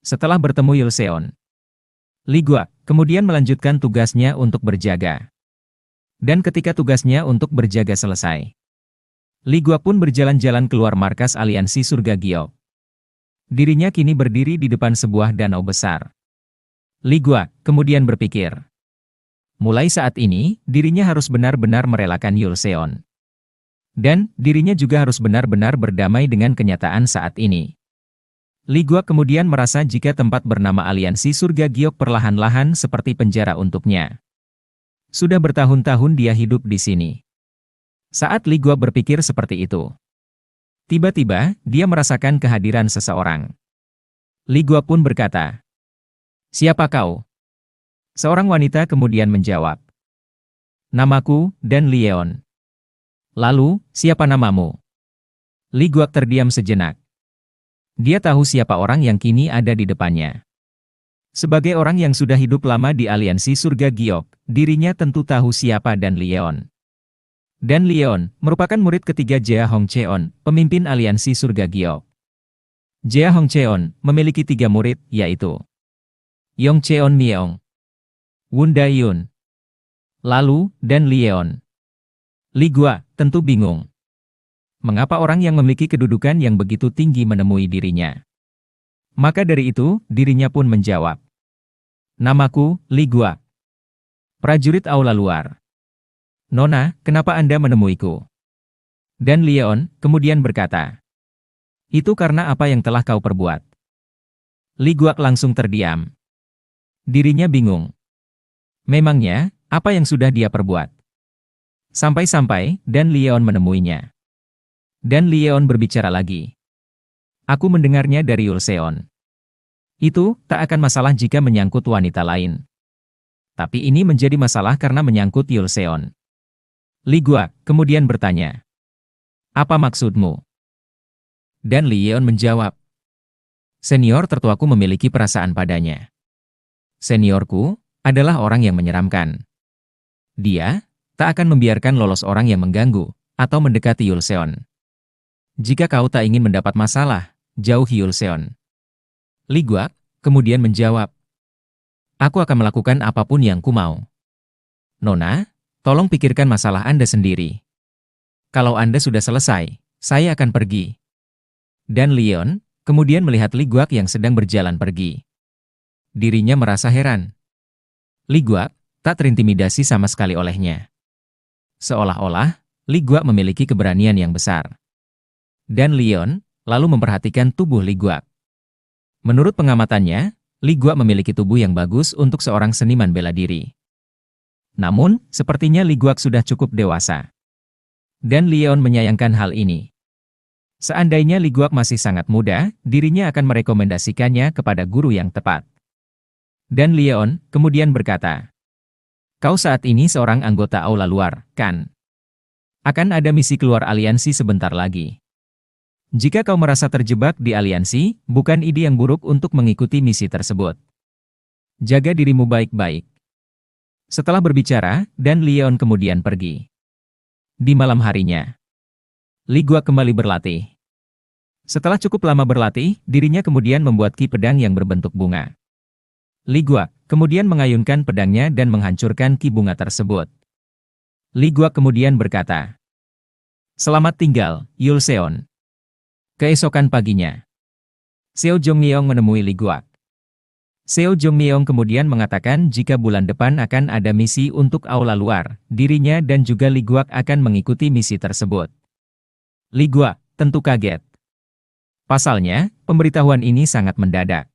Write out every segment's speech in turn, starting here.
Setelah bertemu Yulseon, Li Guak kemudian melanjutkan tugasnya untuk berjaga. Dan ketika tugasnya untuk berjaga selesai, Li Guak pun berjalan-jalan keluar markas aliansi surga Giok. Dirinya kini berdiri di depan sebuah danau besar. Li Guak kemudian berpikir, mulai saat ini, dirinya harus benar-benar merelakan Yulseon. Dan, dirinya juga harus benar-benar berdamai dengan kenyataan saat ini. Li Guak kemudian merasa jika tempat bernama aliansi surga Giok perlahan-lahan seperti penjara untuknya. Sudah bertahun-tahun dia hidup di sini. Saat Li Guak berpikir seperti itu, tiba-tiba, dia merasakan kehadiran seseorang. Li Guak pun berkata, "Siapa kau?" Seorang wanita kemudian menjawab, "Namaku, Dan Lieon." "Lalu, siapa namamu?" Li Guak terdiam sejenak. Dia tahu siapa orang yang kini ada di depannya. Sebagai orang yang sudah hidup lama di aliansi surga Giok, dirinya tentu tahu siapa Dan Lieon. Dan Lieon merupakan murid ketiga Jia Hongcheon, pemimpin aliansi surga Giok. Jia Hongcheon memiliki 3 murid, yaitu Yongcheon Myeong, Won Dae-yun, lalu Dan Lieon. Li Guak tentu bingung. Mengapa orang yang memiliki kedudukan yang begitu tinggi menemui dirinya? Maka dari itu, dirinya pun menjawab, "Namaku, Li Guak. Prajurit aula luar." "Nona, kenapa Anda menemuiku?" Dan Lieon kemudian berkata, "Itu karena apa yang telah kau perbuat." Li Guak langsung terdiam. Dirinya bingung. Memangnya, apa yang sudah dia perbuat? Sampai-sampai, Dan Lieon menemuinya. Dan Lieon berbicara lagi. "Aku mendengarnya dari Yulseon. Itu tak akan masalah jika menyangkut wanita lain. Tapi ini menjadi masalah karena menyangkut Yulseon." Li Guak kemudian bertanya, "Apa maksudmu?" Dan Lieon menjawab, "Senior tertuaku memiliki perasaan padanya. Seniorku adalah orang yang menyeramkan. Dia tak akan membiarkan lolos orang yang mengganggu atau mendekati Yulseon. Jika kau tak ingin mendapat masalah, jauhi Yulseon." Li Guak kemudian menjawab, "Aku akan melakukan apapun yang ku mau. Nona, tolong pikirkan masalah Anda sendiri. Kalau Anda sudah selesai, saya akan pergi." Dan Lieon kemudian melihat Li Guak yang sedang berjalan pergi. Dirinya merasa heran. Li Guak tak terintimidasi sama sekali olehnya. Seolah-olah, Li Guak memiliki keberanian yang besar. Dan Lieon lalu memperhatikan tubuh Li Guak. Menurut pengamatannya, Li Guak memiliki tubuh yang bagus untuk seorang seniman bela diri. Namun, sepertinya Li Guak sudah cukup dewasa. Dan Lieon menyayangkan hal ini. Seandainya Li Guak masih sangat muda, dirinya akan merekomendasikannya kepada guru yang tepat. Dan Lieon kemudian berkata, "Kau saat ini seorang anggota aula luar, kan? Akan ada misi keluar aliansi sebentar lagi. Jika kau merasa terjebak di aliansi, bukan ide yang buruk untuk mengikuti misi tersebut. Jaga dirimu baik-baik." Setelah berbicara, Dan Lieon kemudian pergi. Di malam harinya, Li Guak kembali berlatih. Setelah cukup lama berlatih, dirinya kemudian membuat ki pedang yang berbentuk bunga. Li Guak kemudian mengayunkan pedangnya dan menghancurkan ki bunga tersebut. Li Guak kemudian berkata, "Selamat tinggal, Yulseon." Keesokan paginya, Seo Jongmyeong menemui Li Guak. Seo Jongmyeong kemudian mengatakan jika bulan depan akan ada misi untuk aula luar, dirinya dan juga Li Guak akan mengikuti misi tersebut. Li Guak tentu kaget. Pasalnya, pemberitahuan ini sangat mendadak.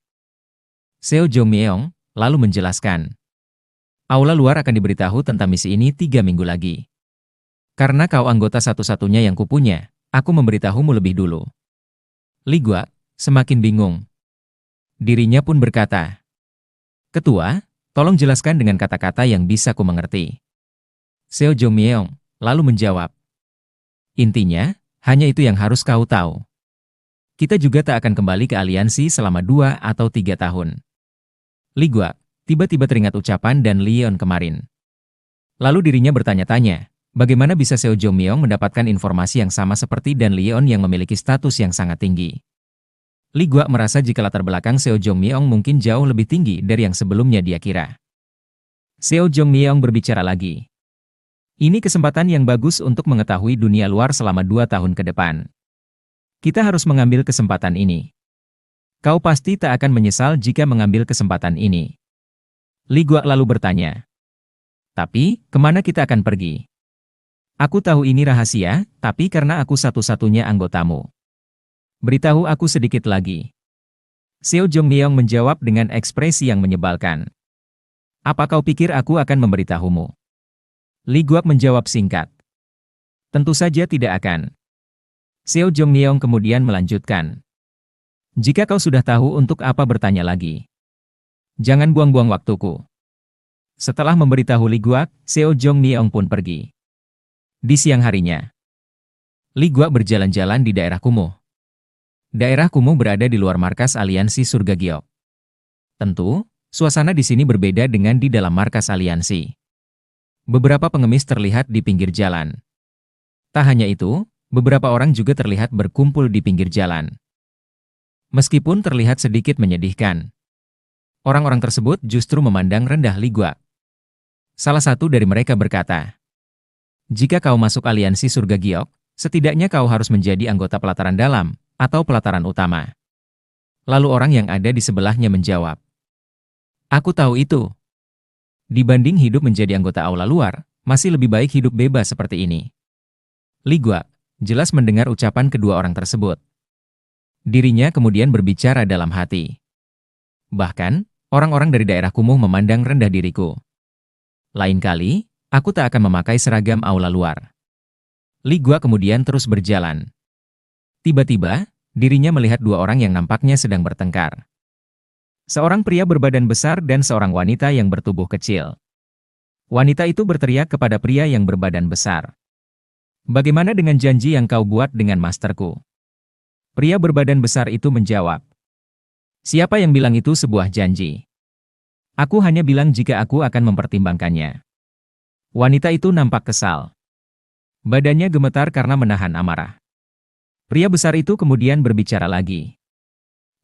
Seo Jongmyeong lalu menjelaskan, "Aula luar akan diberitahu tentang misi ini 3 minggu lagi. Karena kau anggota satu-satunya yang kupunya, aku memberitahumu lebih dulu." Li Guak semakin bingung. Dirinya pun berkata, "Ketua, tolong jelaskan dengan kata-kata yang bisa ku mengerti." Seo Jongmyeong lalu menjawab, "Intinya, hanya itu yang harus kau tahu. Kita juga tak akan kembali ke aliansi selama 2 atau 3 tahun." Li Guak tiba-tiba teringat ucapan Dan Lieon kemarin. Lalu dirinya bertanya-tanya, bagaimana bisa Seo Jongmyeong mendapatkan informasi yang sama seperti Dan Lieon yang memiliki status yang sangat tinggi. Li Guak merasa jika latar belakang Seo Jongmyeong mungkin jauh lebih tinggi dari yang sebelumnya dia kira. Seo Jongmyeong berbicara lagi. Ini kesempatan yang bagus untuk mengetahui dunia luar selama 2 tahun ke depan. Kita harus mengambil kesempatan ini. Kau pasti tak akan menyesal jika mengambil kesempatan ini. Li Guak lalu bertanya. Tapi, kemana kita akan pergi? Aku tahu ini rahasia, tapi karena aku satu-satunya anggotamu. Beritahu aku sedikit lagi. Seo Jongmyeong menjawab dengan ekspresi yang menyebalkan. Apa kau pikir aku akan memberitahumu? Li Guak menjawab singkat. Tentu saja tidak akan. Seo Jongmyeong kemudian melanjutkan. Jika kau sudah tahu untuk apa bertanya lagi. Jangan buang-buang waktuku. Setelah memberitahu Li Guak, Seo Jongmyeong pun pergi. Di siang harinya, Li Guak berjalan-jalan di daerah kumuh. Daerah kumuh berada di luar markas aliansi Surga Giok. Tentu, suasana di sini berbeda dengan di dalam markas aliansi. Beberapa pengemis terlihat di pinggir jalan. Tak hanya itu, beberapa orang juga terlihat berkumpul di pinggir jalan. Meskipun terlihat sedikit menyedihkan, orang-orang tersebut justru memandang rendah Li Guak. Salah satu dari mereka berkata, jika kau masuk aliansi Surga Giok, setidaknya kau harus menjadi anggota pelataran dalam, atau pelataran utama. Lalu orang yang ada di sebelahnya menjawab, aku tahu itu. Dibanding hidup menjadi anggota aula luar, masih lebih baik hidup bebas seperti ini. Li Guak jelas mendengar ucapan kedua orang tersebut. Dirinya kemudian berbicara dalam hati. Bahkan, orang-orang dari daerah kumuh memandang rendah diriku. Lain kali, aku tak akan memakai seragam aula luar. Li Guak kemudian terus berjalan. Tiba-tiba, dirinya melihat dua orang yang nampaknya sedang bertengkar. Seorang pria berbadan besar dan seorang wanita yang bertubuh kecil. Wanita itu berteriak kepada pria yang berbadan besar. Bagaimana dengan janji yang kau buat dengan masterku? Pria berbadan besar itu menjawab. Siapa yang bilang itu sebuah janji? Aku hanya bilang jika aku akan mempertimbangkannya. Wanita itu nampak kesal. Badannya gemetar karena menahan amarah. Pria besar itu kemudian berbicara lagi.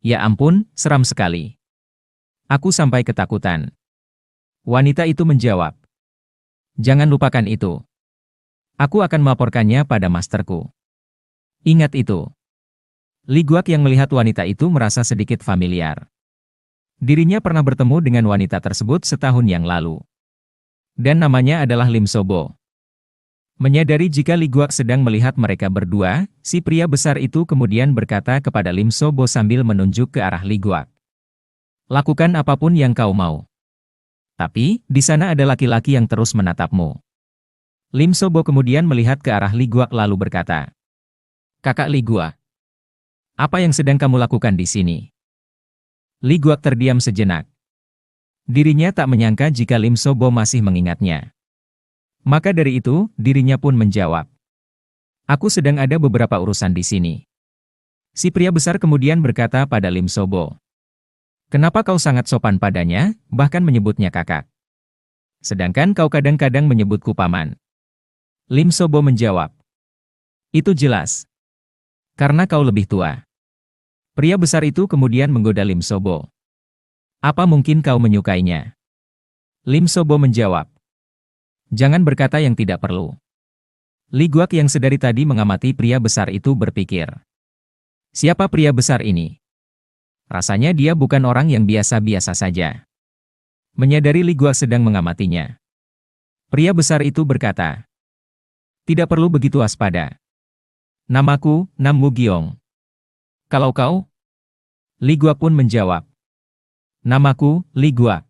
Ya ampun, seram sekali. Aku sampai ketakutan. Wanita itu menjawab. Jangan lupakan itu. Aku akan melaporkannya pada masterku. Ingat itu. Li Guak yang melihat wanita itu merasa sedikit familiar. Dirinya pernah bertemu dengan wanita tersebut setahun yang lalu. Dan namanya adalah Lim Sobo. Menyadari jika Li Guak sedang melihat mereka berdua, si pria besar itu kemudian berkata kepada Lim Sobo sambil menunjuk ke arah Li Guak. Lakukan apapun yang kau mau. Tapi, di sana ada laki-laki yang terus menatapmu. Lim Sobo kemudian melihat ke arah Li Guak lalu berkata. Kakak Li Guak, apa yang sedang kamu lakukan di sini? Li Guak terdiam sejenak. Dirinya tak menyangka jika Lim Sobo masih mengingatnya. Maka dari itu, dirinya pun menjawab. Aku sedang ada beberapa urusan di sini. Si pria besar kemudian berkata pada Lim Sobo. Kenapa kau sangat sopan padanya, bahkan menyebutnya kakak? Sedangkan kau kadang-kadang menyebutku paman. Lim Sobo menjawab. Itu jelas. Karena kau lebih tua. Pria besar itu kemudian menggoda Lim Sobo. Apa mungkin kau menyukainya? Lim Sobo menjawab. Jangan berkata yang tidak perlu. Li Guak yang sedari tadi mengamati pria besar itu berpikir. Siapa pria besar ini? Rasanya dia bukan orang yang biasa-biasa saja. Menyadari Li Guak sedang mengamatinya. Pria besar itu berkata. Tidak perlu begitu waspada. Namaku, Nam Woo Giong. Kalau kau? Li Guak pun menjawab. Namaku, Li Guak.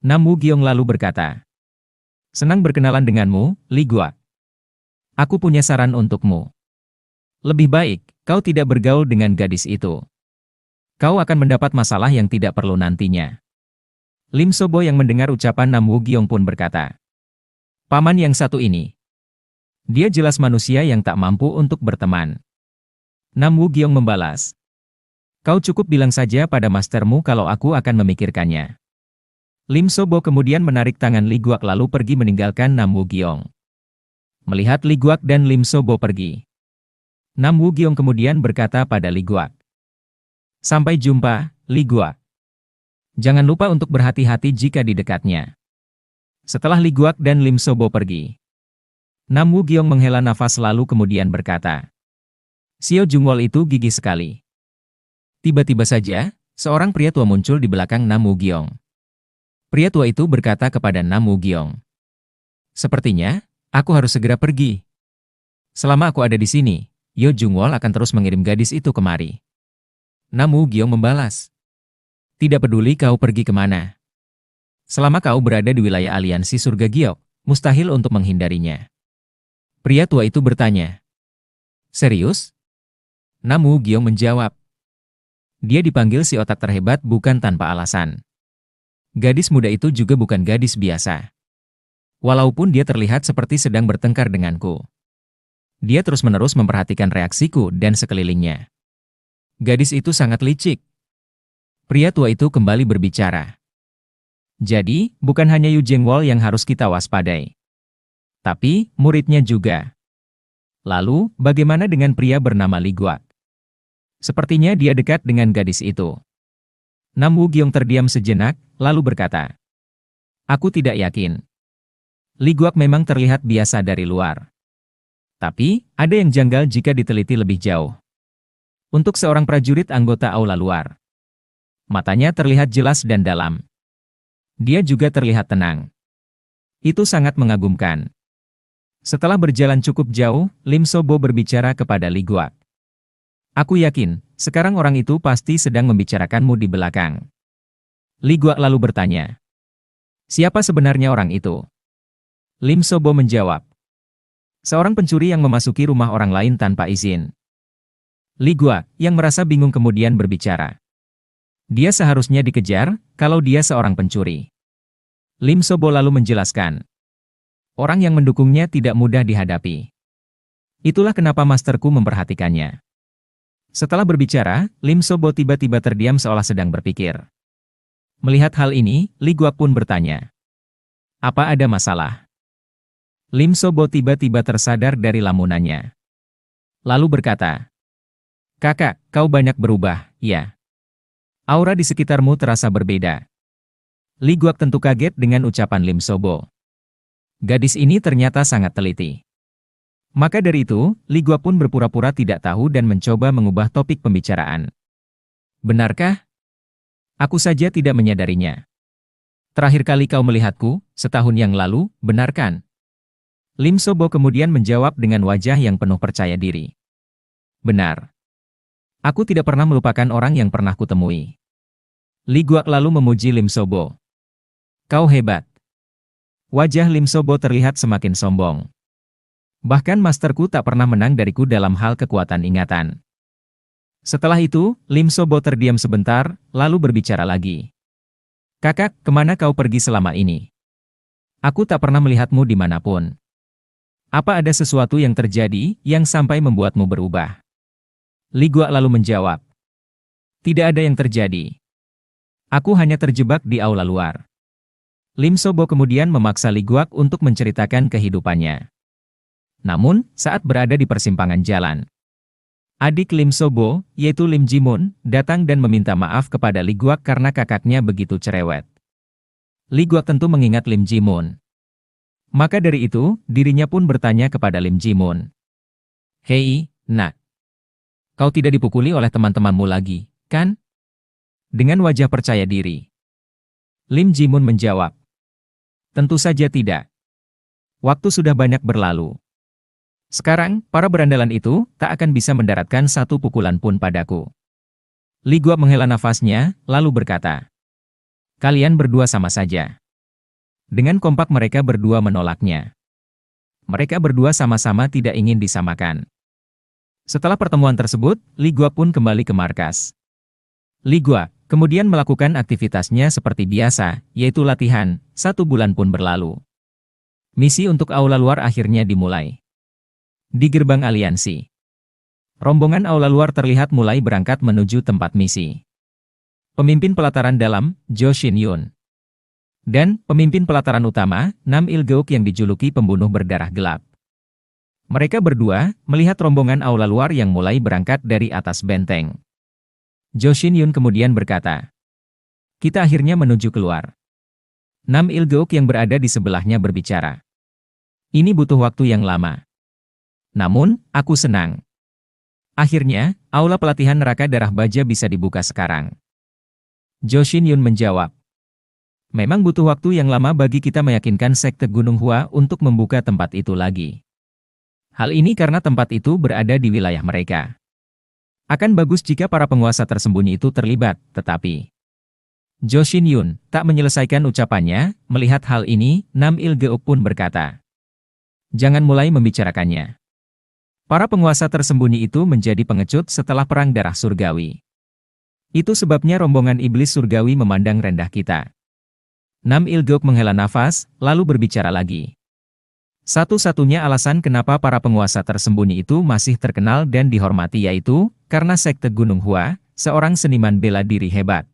Nam Woo Giong lalu berkata. Senang berkenalan denganmu, Li Guak. Aku punya saran untukmu. Lebih baik, kau tidak bergaul dengan gadis itu. Kau akan mendapat masalah yang tidak perlu nantinya. Lim Sobo yang mendengar ucapan Nam Woo Giong pun berkata. Paman yang satu ini. Dia jelas manusia yang tak mampu untuk berteman. Nam Woo Giong membalas. Kau cukup bilang saja pada mastermu kalau aku akan memikirkannya. Lim Sobo kemudian menarik tangan Li Guak lalu pergi meninggalkan Nam Woo Giong. Melihat Li Guak dan Lim Sobo pergi, Nam Woo Giong kemudian berkata pada Li Guak. Sampai jumpa, Li Guak. Jangan lupa untuk berhati-hati jika di dekatnya. Setelah Li Guak dan Lim Sobo pergi, Nam Wu Giong menghela nafas lalu kemudian berkata, Xiao Jungwol itu gigih sekali. Tiba-tiba saja, seorang pria tua muncul di belakang Nam Wu Giong. Pria tua itu berkata kepada Nam Wu Giong, sepertinya, aku harus segera pergi. Selama aku ada di sini, Yo Jungwol akan terus mengirim gadis itu kemari. Nam Wu Giong membalas, tidak peduli kau pergi kemana. Selama kau berada di wilayah aliansi surga Giok, mustahil untuk menghindarinya. Pria tua itu bertanya, serius? Nam Wu Giong menjawab, dia dipanggil si otak terhebat bukan tanpa alasan. Gadis muda itu juga bukan gadis biasa. Walaupun dia terlihat seperti sedang bertengkar denganku. Dia terus-menerus memperhatikan reaksiku dan sekelilingnya. Gadis itu sangat licik. Pria tua itu kembali berbicara. Jadi, bukan hanya Yu Jingwol yang harus kita waspadai. Tapi, muridnya juga. Lalu, bagaimana dengan pria bernama Li Guak? Sepertinya dia dekat dengan gadis itu. Nam Wu Giong terdiam sejenak, lalu berkata, aku tidak yakin. Li Guak memang terlihat biasa dari luar. Tapi, ada yang janggal jika diteliti lebih jauh. Untuk seorang prajurit anggota aula luar, matanya terlihat jelas dan dalam. Dia juga terlihat tenang. Itu sangat mengagumkan. Setelah berjalan cukup jauh, Lim Sobo berbicara kepada Li Guak. Aku yakin, sekarang orang itu pasti sedang membicarakanmu di belakang. Li Guak lalu bertanya, siapa sebenarnya orang itu? Lim Sobo menjawab, seorang pencuri yang memasuki rumah orang lain tanpa izin. Li Guak, yang merasa bingung kemudian berbicara. Dia seharusnya dikejar, kalau dia seorang pencuri. Lim Sobo lalu menjelaskan. Orang yang mendukungnya tidak mudah dihadapi. Itulah kenapa masterku memperhatikannya. Setelah berbicara, Lim Sobo tiba-tiba terdiam seolah sedang berpikir. Melihat hal ini, Li Guak pun bertanya. Apa ada masalah? Lim Sobo tiba-tiba tersadar dari lamunannya. Lalu berkata, kakak, kau banyak berubah, ya. Aura di sekitarmu terasa berbeda. Li Guak tentu kaget dengan ucapan Lim Sobo. Gadis ini ternyata sangat teliti. Maka dari itu, Li Guak pun berpura-pura tidak tahu dan mencoba mengubah topik pembicaraan. Benarkah? Aku saja tidak menyadarinya. Terakhir kali kau melihatku, setahun yang lalu, benar kan? Lim Sobo kemudian menjawab dengan wajah yang penuh percaya diri. Benar. Aku tidak pernah melupakan orang yang pernah kutemui. Li Guak lalu memuji Lim Sobo. Kau hebat. Wajah Lim Sobo terlihat semakin sombong. Bahkan masterku tak pernah menang dariku dalam hal kekuatan ingatan. Setelah itu, Lim Sobo terdiam sebentar, lalu berbicara lagi. Kakak, kemana kau pergi selama ini? Aku tak pernah melihatmu dimanapun. Apa ada sesuatu yang terjadi, yang sampai membuatmu berubah? Li Guak lalu menjawab. Tidak ada yang terjadi. Aku hanya terjebak di aula luar. Lim Sobo kemudian memaksa Li Guak untuk menceritakan kehidupannya. Namun, saat berada di persimpangan jalan, adik Lim Sobo, yaitu Lim Jimun, datang dan meminta maaf kepada Li Guak karena kakaknya begitu cerewet. Li Guak tentu mengingat Lim Jimun. Maka dari itu, dirinya pun bertanya kepada Lim Jimun. Hei, nak. Kau tidak dipukuli oleh teman-temanmu lagi, kan? Dengan wajah percaya diri. Lim Jimun menjawab. Tentu saja tidak. Waktu sudah banyak berlalu. Sekarang, para berandalan itu tak akan bisa mendaratkan satu pukulan pun padaku. Li Guak menghela nafasnya, lalu berkata. Kalian berdua sama saja. Dengan kompak mereka berdua menolaknya. Mereka berdua sama-sama tidak ingin disamakan. Setelah pertemuan tersebut, Li Guak pun kembali ke markas. Li Guak kemudian melakukan aktivitasnya seperti biasa, yaitu latihan. 1 bulan pun berlalu. Misi untuk aula luar akhirnya dimulai. Di gerbang aliansi, rombongan aula luar terlihat mulai berangkat menuju tempat misi. Pemimpin pelataran dalam, Jo Shin Yun. Dan pemimpin pelataran utama, Nam Il Geuk yang dijuluki pembunuh berdarah gelap. Mereka berdua melihat rombongan aula luar yang mulai berangkat dari atas benteng. Jo Shin Yun kemudian berkata, kita akhirnya menuju keluar. Nam Il-geuk yang berada di sebelahnya berbicara. Ini butuh waktu yang lama. Namun, aku senang. Akhirnya, aula pelatihan neraka darah baja bisa dibuka sekarang. Jo Shin Yun menjawab. Memang butuh waktu yang lama bagi kita meyakinkan Sekte Gunung Hua untuk membuka tempat itu lagi. Hal ini karena tempat itu berada di wilayah mereka. Akan bagus jika para penguasa tersembunyi itu terlibat, tetapi... Jo Shin Yun tak menyelesaikan ucapannya, melihat hal ini, Nam Il-geuk pun berkata. Jangan mulai membicarakannya. Para penguasa tersembunyi itu menjadi pengecut setelah perang darah surgawi. Itu sebabnya rombongan iblis surgawi memandang rendah kita. Nam Il-geuk menghela nafas, lalu berbicara lagi. Satu-satunya alasan kenapa para penguasa tersembunyi itu masih terkenal dan dihormati yaitu, karena Sekte Gunung Hua, seorang seniman bela diri hebat.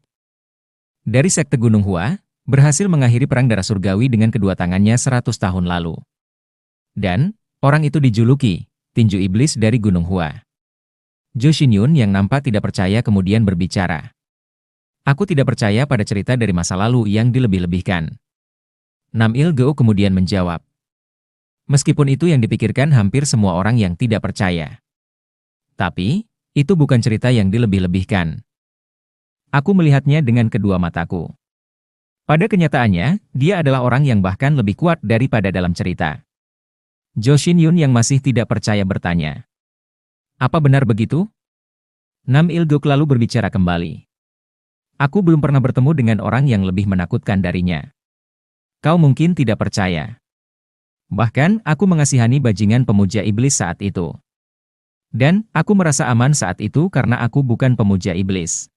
Dari Sekte Gunung Hua, berhasil mengakhiri perang darah surgawi dengan kedua tangannya 100 tahun lalu. Dan, orang itu dijuluki, tinju iblis dari Gunung Hua. Jo Shin Yun yang nampak tidak percaya kemudian berbicara. Aku tidak percaya pada cerita dari masa lalu yang dilebih-lebihkan. Nam Il-geuk kemudian menjawab. Meskipun itu yang dipikirkan hampir semua orang yang tidak percaya. Tapi, itu bukan cerita yang dilebih-lebihkan. Aku melihatnya dengan kedua mataku. Pada kenyataannya, dia adalah orang yang bahkan lebih kuat daripada dalam cerita. Jo Shin Yun yang masih tidak percaya bertanya. Apa benar begitu? Nam Il-geuk lalu berbicara kembali. Aku belum pernah bertemu dengan orang yang lebih menakutkan darinya. Kau mungkin tidak percaya. Bahkan, aku mengasihani bajingan pemuja iblis saat itu. Dan, aku merasa aman saat itu karena aku bukan pemuja iblis.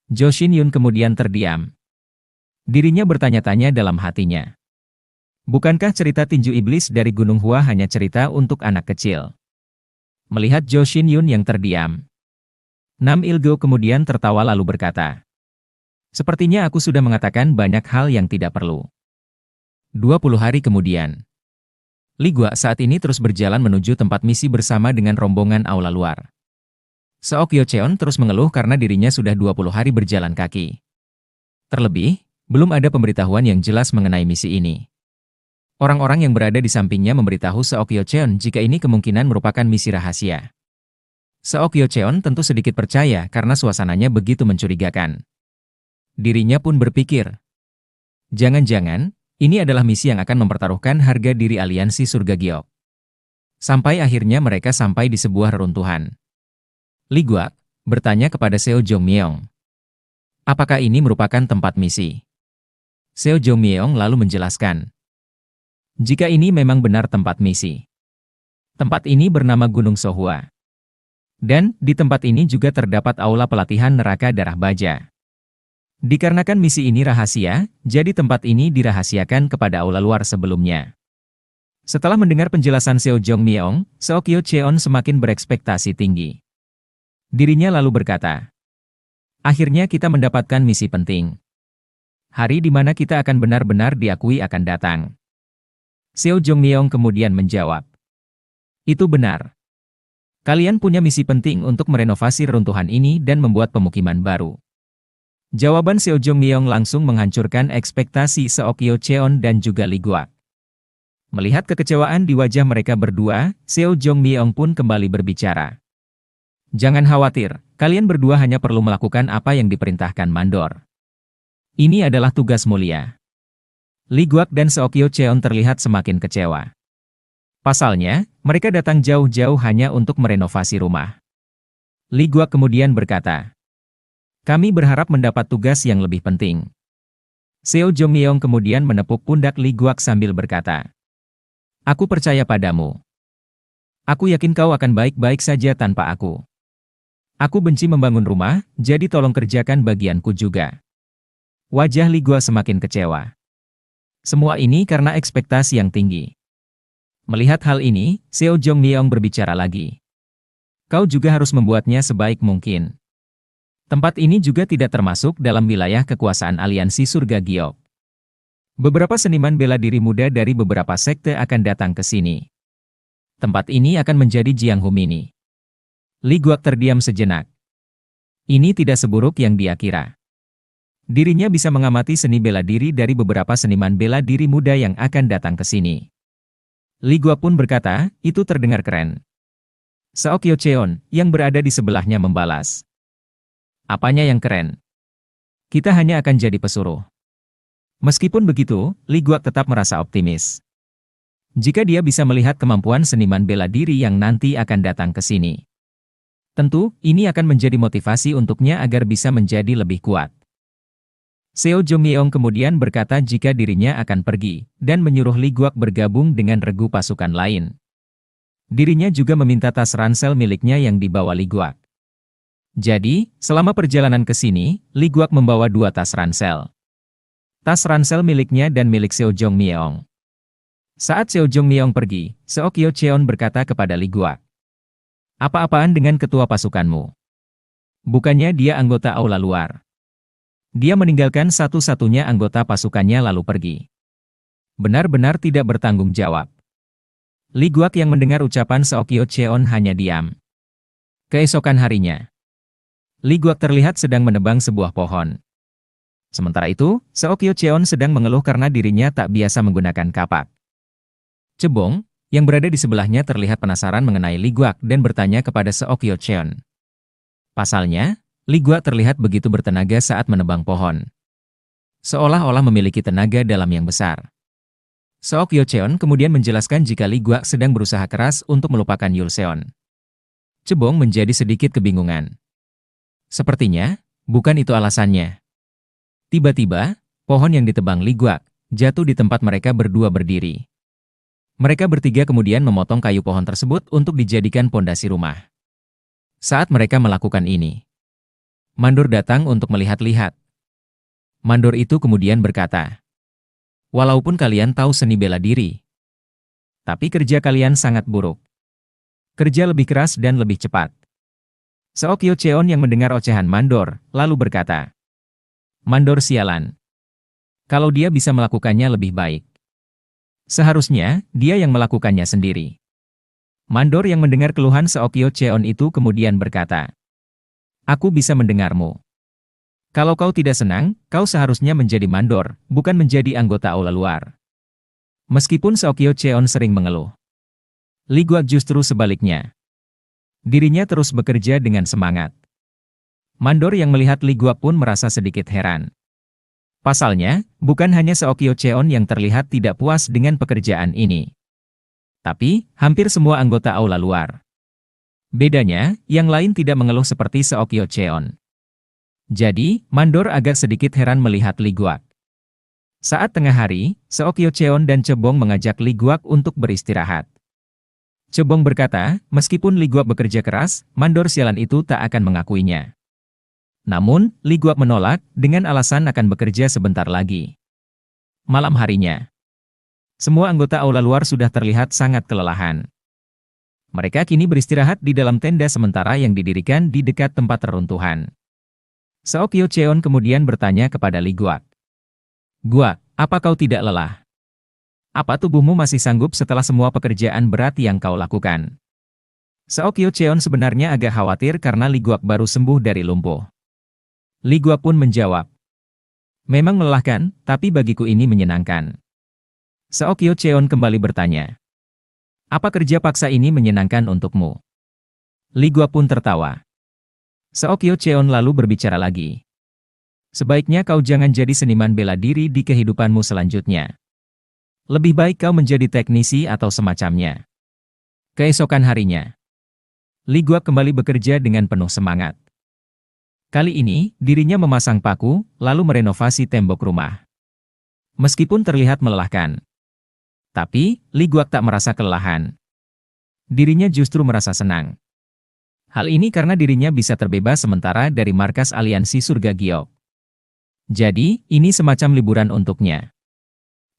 Jo Shin Yun kemudian terdiam. Dirinya bertanya-tanya dalam hatinya. Bukankah cerita tinju iblis dari Gunung Hua hanya cerita untuk anak kecil? Melihat Jo Shin Yun yang terdiam, Nam Il-geuk kemudian tertawa lalu berkata. Sepertinya aku sudah mengatakan banyak hal yang tidak perlu. 20 hari kemudian. Li Gua saat ini terus berjalan menuju tempat misi bersama dengan rombongan aula luar. Seok Yeocheon terus mengeluh karena dirinya sudah 20 hari berjalan kaki. Terlebih, belum ada pemberitahuan yang jelas mengenai misi ini. Orang-orang yang berada di sampingnya memberitahu Seok Yeocheon jika ini kemungkinan merupakan misi rahasia. Seok Yeocheon tentu sedikit percaya karena suasananya begitu mencurigakan. Dirinya pun berpikir, jangan-jangan, ini adalah misi yang akan mempertaruhkan harga diri aliansi surga giok. Sampai akhirnya mereka sampai di sebuah reruntuhan. Li Gua bertanya kepada Seo Jongmyeong. Apakah ini merupakan tempat misi? Seo Jongmyeong lalu menjelaskan. Jika ini memang benar tempat misi. Tempat ini bernama Gunung Sohua. Dan, di tempat ini juga terdapat aula pelatihan neraka darah baja. Dikarenakan misi ini rahasia, jadi tempat ini dirahasiakan kepada aula luar sebelumnya. Setelah mendengar penjelasan Seo Jongmyeong, Seok Yeocheon semakin berekspektasi tinggi. Dirinya lalu berkata, akhirnya kita mendapatkan misi penting. Hari di mana kita akan benar-benar diakui akan datang. Seo Jongmyeong kemudian menjawab, itu benar. Kalian punya misi penting untuk merenovasi reruntuhan ini dan membuat pemukiman baru. Jawaban Seo Jongmyeong langsung menghancurkan ekspektasi Seok Yeocheon dan juga Li Gua. Melihat kekecewaan di wajah mereka berdua, Seo Jongmyeong pun kembali berbicara. Jangan khawatir, kalian berdua hanya perlu melakukan apa yang diperintahkan mandor. Ini adalah tugas mulia. Li Gua dan Seok Yeocheon terlihat semakin kecewa. Pasalnya, mereka datang jauh-jauh hanya untuk merenovasi rumah. Li Gua kemudian berkata, kami berharap mendapat tugas yang lebih penting. Seo Jongmyeong kemudian menepuk pundak Li Gua sambil berkata, aku percaya padamu. Aku yakin kau akan baik-baik saja tanpa aku. Aku benci membangun rumah, jadi tolong kerjakan bagianku juga. Wajah Li Gua semakin kecewa. Semua ini karena ekspektasi yang tinggi. Melihat hal ini, Seo Jongmyeong berbicara lagi. Kau juga harus membuatnya sebaik mungkin. Tempat ini juga tidak termasuk dalam wilayah kekuasaan aliansi surga giok. Beberapa seniman bela diri muda dari beberapa sekte akan datang ke sini. Tempat ini akan menjadi Jiang Humini. Li Gua terdiam sejenak. Ini tidak seburuk yang dia kira. Dirinya bisa mengamati seni bela diri dari beberapa seniman bela diri muda yang akan datang ke sini. Li Gua pun berkata, itu terdengar keren. Seok Yeocheon, yang berada di sebelahnya membalas. Apanya yang keren? Kita hanya akan jadi pesuruh. Meskipun begitu, Li Gua tetap merasa optimis. Jika dia bisa melihat kemampuan seniman bela diri yang nanti akan datang ke sini. Tentu, ini akan menjadi motivasi untuknya agar bisa menjadi lebih kuat. Seo Jong-yeong kemudian berkata jika dirinya akan pergi, dan menyuruh Li Guak bergabung dengan regu pasukan lain. Dirinya juga meminta tas ransel miliknya yang dibawa Li Guak. Jadi, selama perjalanan ke sini, Li Guak membawa 2 tas ransel. Tas ransel miliknya dan milik Seo Jong-yeong. Saat Seo Jong-yeong pergi, Seok Yeocheon berkata kepada Li Guak. Apa-apaan dengan ketua pasukanmu? Bukannya dia anggota aula luar. Dia meninggalkan satu-satunya anggota pasukannya lalu pergi. Benar-benar tidak bertanggung jawab. Li Guak yang mendengar ucapan Seok Yeocheon hanya diam. Keesokan harinya, Li Guak terlihat sedang menebang sebuah pohon. Sementara itu, Seok Yeocheon sedang mengeluh karena dirinya tak biasa menggunakan kapak. Cebong, yang berada di sebelahnya terlihat penasaran mengenai Li Guak dan bertanya kepada Seok Yeocheon. Pasalnya, Li Guak terlihat begitu bertenaga saat menebang pohon. Seolah-olah memiliki tenaga dalam yang besar. Seok Yeocheon kemudian menjelaskan jika Li Guak sedang berusaha keras untuk melupakan Yulseon. Cebong menjadi sedikit kebingungan. Sepertinya, bukan itu alasannya. Tiba-tiba, pohon yang ditebang Li Guak jatuh di tempat mereka berdua berdiri. Mereka bertiga kemudian memotong kayu pohon tersebut untuk dijadikan pondasi rumah. Saat mereka melakukan ini, Mandor datang untuk melihat-lihat. Mandor itu kemudian berkata, walaupun kalian tahu seni bela diri, tapi kerja kalian sangat buruk. Kerja lebih keras dan lebih cepat. Seok Yeocheon yang mendengar ocehan Mandor, lalu berkata, Mandor sialan. Kalau dia bisa melakukannya lebih baik. Seharusnya, dia yang melakukannya sendiri. Mandor yang mendengar keluhan Seok Yeocheon itu kemudian berkata, aku bisa mendengarmu. Kalau kau tidak senang, kau seharusnya menjadi mandor, bukan menjadi anggota aula luar. Meskipun Seok Yeocheon sering mengeluh, Li Guak justru sebaliknya. Dirinya terus bekerja dengan semangat. Mandor yang melihat Li Guak pun merasa sedikit heran. Pasalnya, bukan hanya Seok Yeocheon yang terlihat tidak puas dengan pekerjaan ini. Tapi, hampir semua anggota aula luar. Bedanya, yang lain tidak mengeluh seperti Seok Yeocheon. Jadi, Mandor agak sedikit heran melihat Li Guak. Saat tengah hari, Seok Yeocheon dan Cebong mengajak Li Guak untuk beristirahat. Cebong berkata, meskipun Li Guak bekerja keras, Mandor sialan itu tak akan mengakuinya. Namun, Li Guak menolak, dengan alasan akan bekerja sebentar lagi. Malam harinya, semua anggota aula luar sudah terlihat sangat kelelahan. Mereka kini beristirahat di dalam tenda sementara yang didirikan di dekat tempat reruntuhan. Seok Yeocheon kemudian bertanya kepada Li Guak. Guak, apa kau tidak lelah? Apa tubuhmu masih sanggup setelah semua pekerjaan berat yang kau lakukan? Seok Yeocheon sebenarnya agak khawatir karena Li Guak baru sembuh dari lumpuh. Li Guak pun menjawab, memang melelahkan, tapi bagiku ini menyenangkan. Seok Yeocheon kembali bertanya, apa kerja paksa ini menyenangkan untukmu? Li Guak pun tertawa. Seok Yeocheon lalu berbicara lagi. Sebaiknya kau jangan jadi seniman bela diri di kehidupanmu selanjutnya. Lebih baik kau menjadi teknisi atau semacamnya. Keesokan harinya, Li Guak kembali bekerja dengan penuh semangat. Kali ini, dirinya memasang paku, lalu merenovasi tembok rumah. Meskipun terlihat melelahkan, tapi Li Guak tak merasa kelelahan. Dirinya justru merasa senang. Hal ini karena dirinya bisa terbebas sementara dari markas aliansi surga Giok. Jadi, ini semacam liburan untuknya.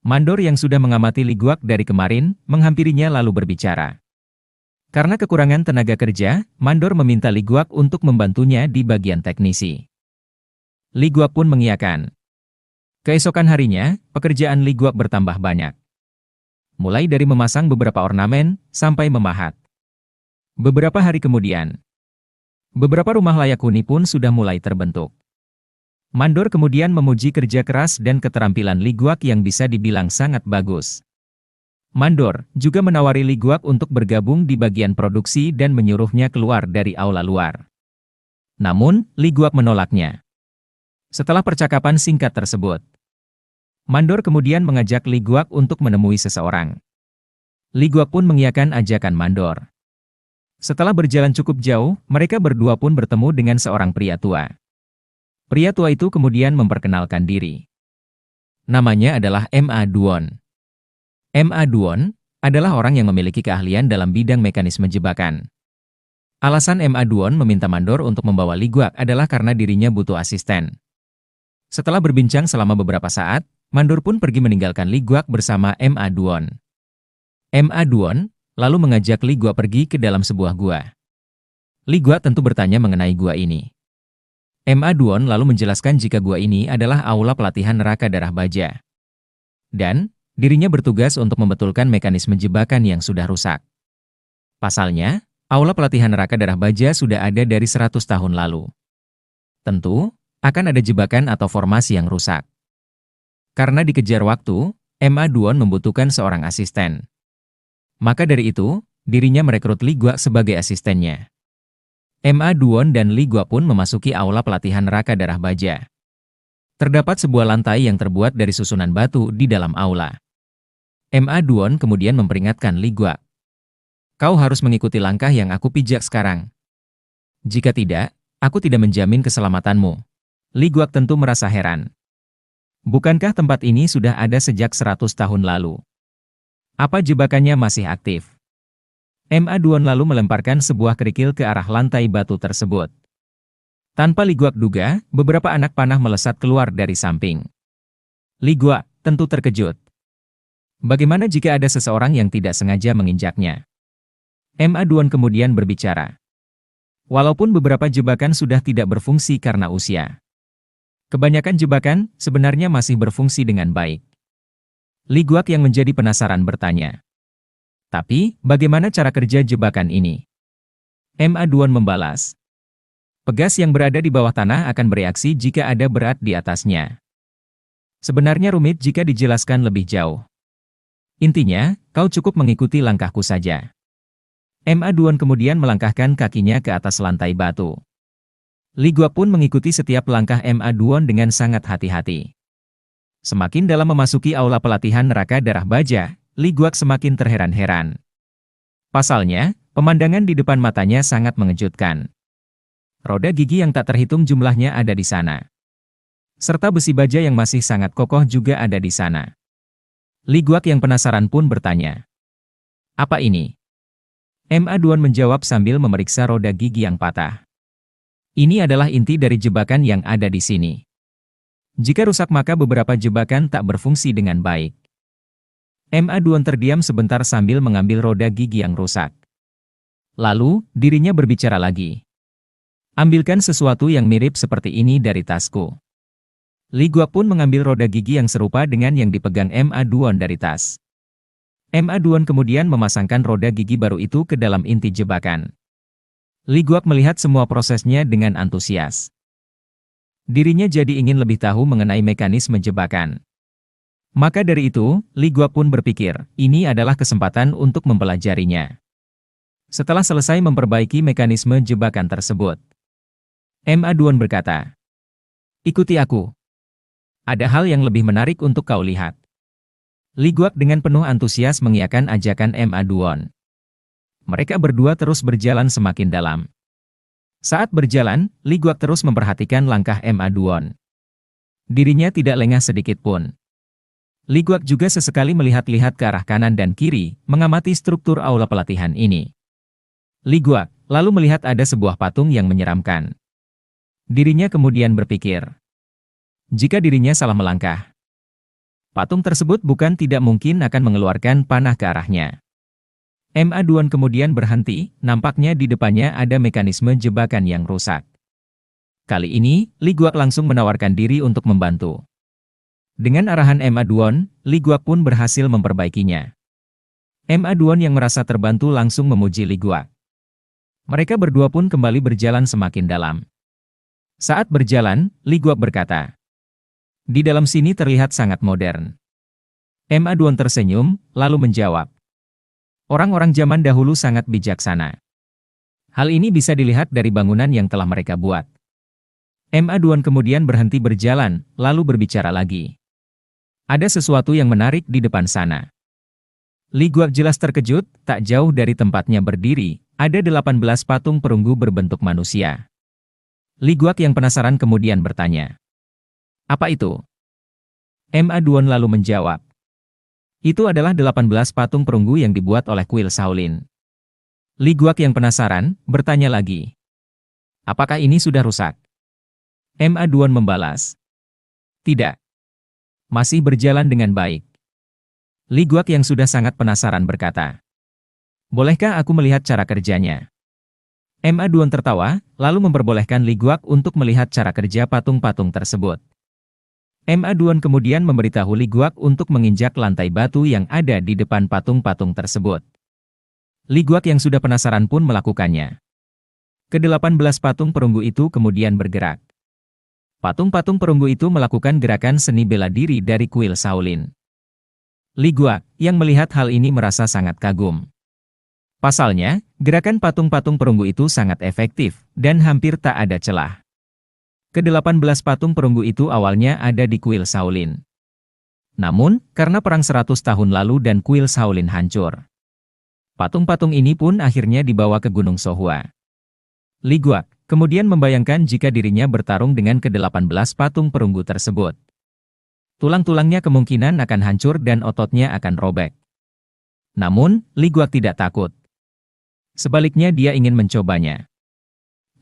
Mandor yang sudah mengamati Li Guak dari kemarin, menghampirinya lalu berbicara. Karena kekurangan tenaga kerja, Mandor meminta Li Guak untuk membantunya di bagian teknisi. Li Guak pun mengiyakan. Keesokan harinya, pekerjaan Li Guak bertambah banyak. Mulai dari memasang beberapa ornamen, sampai memahat. Beberapa hari kemudian, Beberapa rumah layak huni pun sudah mulai terbentuk. Mandor kemudian memuji kerja keras dan keterampilan Li Guak yang bisa dibilang sangat bagus. Mandor juga menawari Li Guak untuk bergabung di bagian produksi dan menyuruhnya keluar dari aula luar. Namun, Li Guak menolaknya. Setelah percakapan singkat tersebut, Mandor kemudian mengajak Li Guak untuk menemui seseorang. Li Guak pun mengiyakan ajakan Mandor. Setelah berjalan cukup jauh, mereka berdua pun bertemu dengan seorang pria tua. Pria tua itu kemudian memperkenalkan diri. Namanya adalah M.A. Duon. M.A. Duon adalah orang yang memiliki keahlian dalam bidang mekanisme jebakan. Alasan M.A. Duon meminta Mandor untuk membawa Li Guak adalah karena dirinya butuh asisten. Setelah berbincang selama beberapa saat, Mandor pun pergi meninggalkan Li Guak bersama M.A. Duon. M.A. Duon lalu mengajak Li Guak pergi ke dalam sebuah gua. Li Guak tentu bertanya mengenai gua ini. M.A. Duon lalu menjelaskan jika gua ini adalah aula pelatihan neraka darah baja. Dan, dirinya bertugas untuk membetulkan mekanisme jebakan yang sudah rusak. Pasalnya, aula pelatihan neraka darah baja sudah ada dari 100 tahun lalu. Tentu, akan ada jebakan atau formasi yang rusak. Karena dikejar waktu, M.A. Duon membutuhkan seorang asisten. Maka dari itu, dirinya merekrut Li Guak sebagai asistennya. M.A. Duon dan Li Guak pun memasuki aula pelatihan neraka darah baja. Terdapat sebuah lantai yang terbuat dari susunan batu di dalam aula. M.A. Duon kemudian memperingatkan Li Guak. Kau harus mengikuti langkah yang aku pijak sekarang. Jika tidak, aku tidak menjamin keselamatanmu. Li Guak tentu merasa heran. Bukankah tempat ini sudah ada sejak 100 tahun lalu? Apa jebakannya masih aktif? M.A. Duon lalu melemparkan sebuah kerikil ke arah lantai batu tersebut. Tanpa Li Guak duga, beberapa anak panah melesat keluar dari samping. Li Guak tentu terkejut. Bagaimana jika ada seseorang yang tidak sengaja menginjaknya? M.A. Duon kemudian berbicara. Walaupun beberapa jebakan sudah tidak berfungsi karena usia, kebanyakan jebakan sebenarnya masih berfungsi dengan baik. Li Guak yang menjadi penasaran bertanya. Tapi, bagaimana cara kerja jebakan ini? M.A. Duon membalas. Pegas yang berada di bawah tanah akan bereaksi jika ada berat di atasnya. Sebenarnya rumit jika dijelaskan lebih jauh. Intinya, kau cukup mengikuti langkahku saja. M.A. Duon kemudian melangkahkan kakinya ke atas lantai batu. Li Guak pun mengikuti setiap langkah M.A. Duon dengan sangat hati-hati. Semakin dalam memasuki aula pelatihan neraka darah baja, Li Guak semakin terheran-heran. Pasalnya, pemandangan di depan matanya sangat mengejutkan. Roda gigi yang tak terhitung jumlahnya ada di sana. Serta besi baja yang masih sangat kokoh juga ada di sana. Li Guak yang penasaran pun bertanya. Apa ini? M.A. Duon menjawab sambil memeriksa roda gigi yang patah. Ini adalah inti dari jebakan yang ada di sini. Jika rusak maka beberapa jebakan tak berfungsi dengan baik. M.A. Duon terdiam sebentar sambil mengambil roda gigi yang rusak. Lalu, dirinya berbicara lagi. Ambilkan sesuatu yang mirip seperti ini dari tasku. Li Guak pun mengambil roda gigi yang serupa dengan yang dipegang M.A. Duon dari tas. M.A. Duon kemudian memasangkan roda gigi baru itu ke dalam inti jebakan. Li Guak melihat semua prosesnya dengan antusias. Dirinya jadi ingin lebih tahu mengenai mekanisme jebakan. Maka dari itu, Li Guak pun berpikir, ini adalah kesempatan untuk mempelajarinya. Setelah selesai memperbaiki mekanisme jebakan tersebut, M.A. Duon berkata, ikuti aku. Ada hal yang lebih menarik untuk kau lihat. Li Guak dengan penuh antusias mengiyakan ajakan M.A. Duon. Mereka berdua terus berjalan semakin dalam. Saat berjalan, Li Guak terus memperhatikan langkah M.A. Duon. Dirinya tidak lengah sedikit pun. Li Guak juga sesekali melihat-lihat ke arah kanan dan kiri, mengamati struktur aula pelatihan ini. Li Guak lalu melihat ada sebuah patung yang menyeramkan. Dirinya kemudian berpikir, jika dirinya salah melangkah, patung tersebut bukan tidak mungkin akan mengeluarkan panah ke arahnya. M.A. Duon kemudian berhenti, nampaknya di depannya ada mekanisme jebakan yang rusak. Kali ini, Li Guak langsung menawarkan diri untuk membantu. Dengan arahan M.A. Duon, Li Guak pun berhasil memperbaikinya. M.A. Duon yang merasa terbantu langsung memuji Li Guak. Mereka berdua pun kembali berjalan semakin dalam. Saat berjalan, Li Guak berkata, "Di dalam sini terlihat sangat modern." Ma Duan tersenyum, lalu menjawab, "Orang-orang zaman dahulu sangat bijaksana. Hal ini bisa dilihat dari bangunan yang telah mereka buat." Ma Duan kemudian berhenti berjalan, lalu berbicara lagi. "Ada sesuatu yang menarik di depan sana." Li Guak jelas terkejut, tak jauh dari tempatnya berdiri, ada 18 patung perunggu berbentuk manusia. Li Guak yang penasaran kemudian bertanya, "Apa itu?" Ma Duan lalu menjawab, "Itu adalah 18 patung perunggu yang dibuat oleh kuil Shaolin." Li Guak yang penasaran, bertanya lagi, "Apakah ini sudah rusak?" Ma Duan membalas, "Tidak. Masih berjalan dengan baik." Li Guak yang sudah sangat penasaran berkata, "Bolehkah aku melihat cara kerjanya?" Ma Duan tertawa, lalu memperbolehkan Li Guak untuk melihat cara kerja patung-patung tersebut. Ma Duan kemudian memberitahu Li Guak untuk menginjak lantai batu yang ada di depan patung-patung tersebut. Li Guak yang sudah penasaran pun melakukannya. Ke-18 patung perunggu itu kemudian bergerak. Patung-patung perunggu itu melakukan gerakan seni bela diri dari kuil Shaolin. Li Guak yang melihat hal ini merasa sangat kagum. Pasalnya, gerakan patung-patung perunggu itu sangat efektif, dan hampir tak ada celah. Ke-18 patung perunggu itu awalnya ada di kuil Shaolin. Namun, karena perang 100 tahun lalu dan kuil Shaolin hancur, patung-patung ini pun akhirnya dibawa ke Gunung Sohua. Li Guak kemudian membayangkan jika dirinya bertarung dengan ke-18 patung perunggu tersebut. Tulang-tulangnya kemungkinan akan hancur dan ototnya akan robek. Namun, Li Guak tidak takut. Sebaliknya dia ingin mencobanya.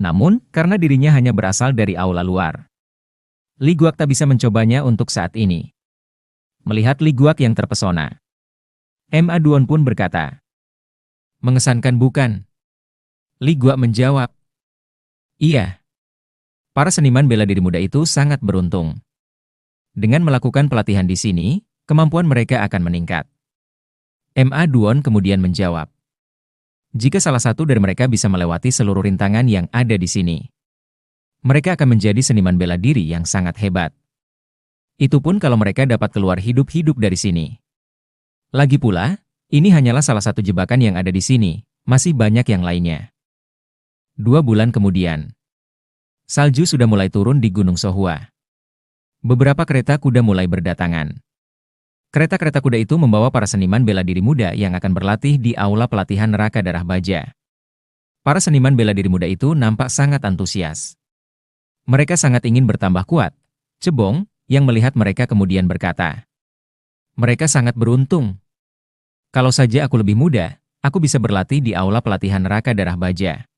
Namun, karena dirinya hanya berasal dari aula luar, Li Guak tak bisa mencobanya untuk saat ini. Melihat Li Guak yang terpesona, Ma Duan pun berkata, "Mengesankan bukan?" Li Guak menjawab, "Iya. Para seniman bela diri muda itu sangat beruntung. Dengan melakukan pelatihan di sini, kemampuan mereka akan meningkat." Ma Duan kemudian menjawab, "Jika salah satu dari mereka bisa melewati seluruh rintangan yang ada di sini, mereka akan menjadi seniman bela diri yang sangat hebat. Itu pun kalau mereka dapat keluar hidup-hidup dari sini. Lagi pula, ini hanyalah salah satu jebakan yang ada di sini, masih banyak yang lainnya." 2 bulan kemudian, salju sudah mulai turun di Gunung Sohua. Beberapa kereta kuda mulai berdatangan. Kereta-kereta kuda itu membawa para seniman bela diri muda yang akan berlatih di aula pelatihan neraka darah baja. Para seniman bela diri muda itu nampak sangat antusias. Mereka sangat ingin bertambah kuat. Cebong, yang melihat mereka kemudian berkata, "Mereka sangat beruntung. Kalau saja aku lebih muda, aku bisa berlatih di aula pelatihan neraka darah baja."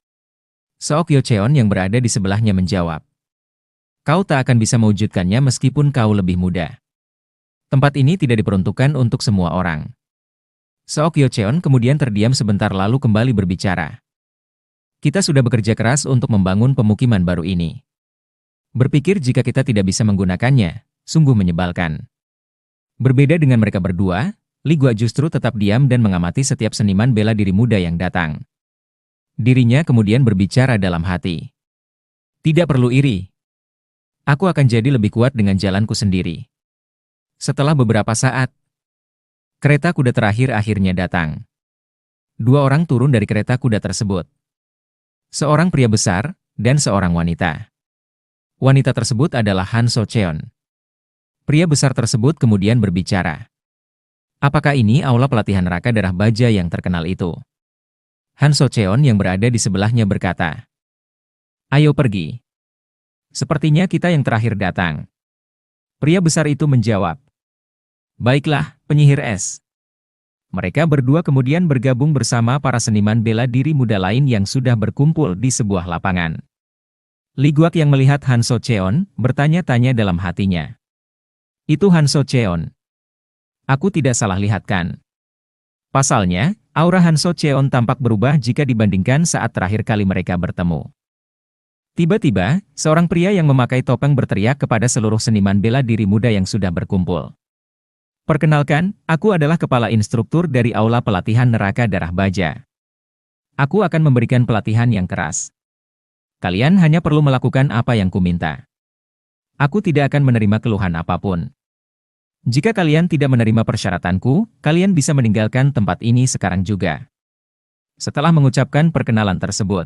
Seok Yo Cheon yang berada di sebelahnya menjawab, "Kau tak akan bisa mewujudkannya meskipun kau lebih muda. Tempat ini tidak diperuntukkan untuk semua orang." Seok Yo Cheon kemudian terdiam sebentar lalu kembali berbicara. "Kita sudah bekerja keras untuk membangun pemukiman baru ini. Berpikir jika kita tidak bisa menggunakannya, sungguh menyebalkan." Berbeda dengan mereka berdua, Li Guak justru tetap diam dan mengamati setiap seniman bela diri muda yang datang. Dirinya kemudian berbicara dalam hati, "Tidak perlu iri. Aku akan jadi lebih kuat dengan jalanku sendiri." Setelah beberapa saat, kereta kuda terakhir akhirnya datang. 2 orang turun dari kereta kuda tersebut. Seorang pria besar, dan seorang wanita. Wanita tersebut adalah Han So Cheon. Pria besar tersebut kemudian berbicara, "Apakah ini aula pelatihan neraka darah baja yang terkenal itu?" Han So Cheon yang berada di sebelahnya berkata, "Ayo pergi. Sepertinya kita yang terakhir datang." Pria besar itu menjawab, "Baiklah, penyihir es." Mereka berdua kemudian bergabung bersama para seniman bela diri muda lain yang sudah berkumpul di sebuah lapangan. Li Guak yang melihat Han So Cheon, bertanya-tanya dalam hatinya, "Itu Han So Cheon? Aku tidak salah lihat kan?" Pasalnya, aura Han So Cheon tampak berubah jika dibandingkan saat terakhir kali mereka bertemu. Tiba-tiba, seorang pria yang memakai topeng berteriak kepada seluruh seniman bela diri muda yang sudah berkumpul, "Perkenalkan, aku adalah kepala instruktur dari aula pelatihan neraka darah baja. Aku akan memberikan pelatihan yang keras. Kalian hanya perlu melakukan apa yang kuminta. Aku tidak akan menerima keluhan apapun. Jika kalian tidak menerima persyaratanku, kalian bisa meninggalkan tempat ini sekarang juga. Setelah mengucapkan perkenalan tersebut,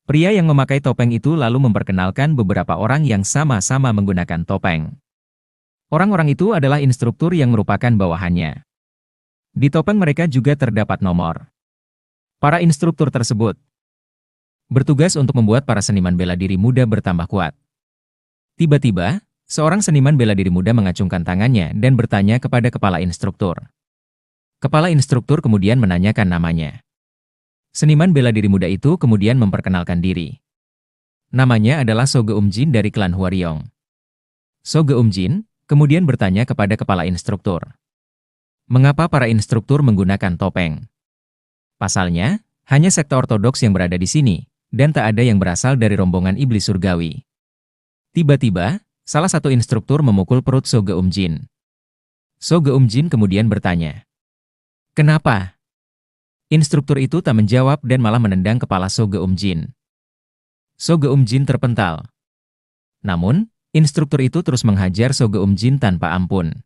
pria yang memakai topeng itu lalu memperkenalkan beberapa orang yang sama-sama menggunakan topeng. Orang-orang itu adalah instruktur yang merupakan bawahannya. Di topeng mereka juga terdapat nomor. Para instruktur tersebut bertugas untuk membuat para seniman bela diri muda bertambah kuat. Tiba-tiba, seorang seniman bela diri muda mengacungkan tangannya dan bertanya kepada kepala instruktur. Kepala instruktur kemudian menanyakan namanya. Seniman bela diri muda itu kemudian memperkenalkan diri. Namanya adalah Soge Umjin dari klan Hwaryong. Soge Umjin kemudian bertanya kepada kepala instruktur. Mengapa para instruktur menggunakan topeng? Pasalnya, hanya sekte ortodoks yang berada di sini, dan tak ada yang berasal dari rombongan iblis surgawi. Tiba-tiba, salah satu instruktur memukul perut Soge Umjin. Soge Umjin kemudian bertanya, "Kenapa?" Instruktur itu tak menjawab dan malah menendang kepala Soge Umjin. Soge Umjin terpental. Namun, instruktur itu terus menghajar Soge Umjin tanpa ampun.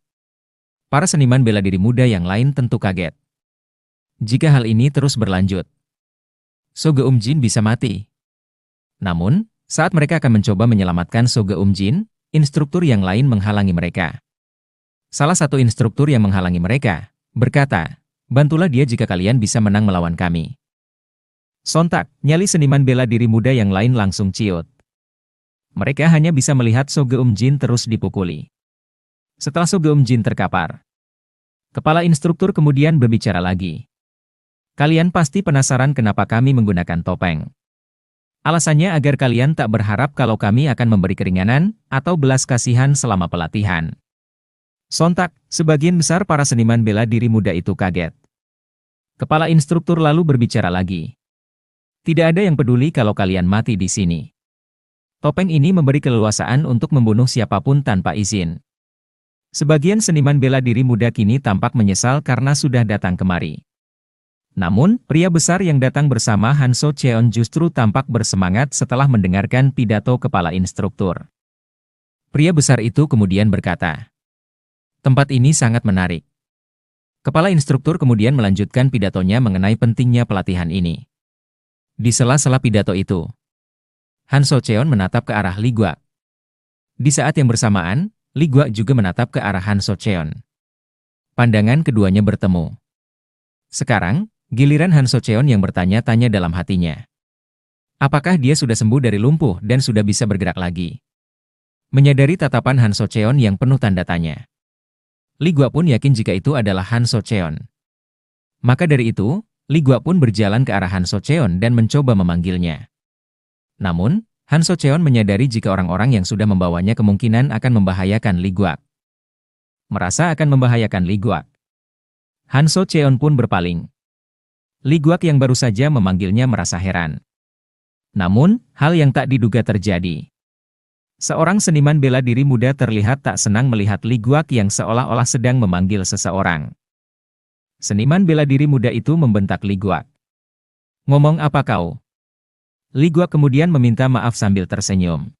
Para seniman bela diri muda yang lain tentu kaget. Jika hal ini terus berlanjut, Soge Umjin bisa mati. Namun, saat mereka akan mencoba menyelamatkan Soge Umjin, instruktur yang lain menghalangi mereka. Salah satu instruktur yang menghalangi mereka berkata, "Bantulah dia jika kalian bisa menang melawan kami." Sontak, nyali seniman bela diri muda yang lain langsung ciut. Mereka hanya bisa melihat Soge Umjin terus dipukuli. Setelah Soge Umjin terkapar, kepala instruktur kemudian berbicara lagi. "Kalian pasti penasaran kenapa kami menggunakan topeng. Alasannya agar kalian tak berharap kalau kami akan memberi keringanan atau belas kasihan selama pelatihan." Sontak, sebagian besar para seniman bela diri muda itu kaget. Kepala instruktur lalu berbicara lagi. "Tidak ada yang peduli kalau kalian mati di sini. Topeng ini memberi keleluasaan untuk membunuh siapapun tanpa izin." Sebagian seniman bela diri muda kini tampak menyesal karena sudah datang kemari. Namun, pria besar yang datang bersama Hanso Cheon justru tampak bersemangat setelah mendengarkan pidato kepala instruktur. Pria besar itu kemudian berkata, "Tempat ini sangat menarik." Kepala instruktur kemudian melanjutkan pidatonya mengenai pentingnya pelatihan ini. Di sela-sela pidato itu, Hanso Cheon menatap ke arah Li Guak. Di saat yang bersamaan, Li Guak juga menatap ke arah Hanso Cheon. Pandangan keduanya bertemu. Sekarang, giliran Hanso Cheon yang bertanya-tanya dalam hatinya. Apakah dia sudah sembuh dari lumpuh dan sudah bisa bergerak lagi? Menyadari tatapan Hanso Cheon yang penuh tanda tanya, Li Guak pun yakin jika itu adalah Hanso Cheon. Maka dari itu, Li Guak pun berjalan ke arah Hanso Cheon dan mencoba memanggilnya. Namun, Hanso Cheon menyadari jika orang-orang yang sudah membawanya kemungkinan akan membahayakan Li Guak. Merasa akan membahayakan Li Guak, Hanso Cheon pun berpaling. Li Guak yang baru saja memanggilnya merasa heran. Namun, hal yang tak diduga terjadi. Seorang seniman bela diri muda terlihat tak senang melihat Li Guak yang seolah-olah sedang memanggil seseorang. Seniman bela diri muda itu membentak Li Guak. "Ngomong apa kau?" Li Guak kemudian meminta maaf sambil tersenyum.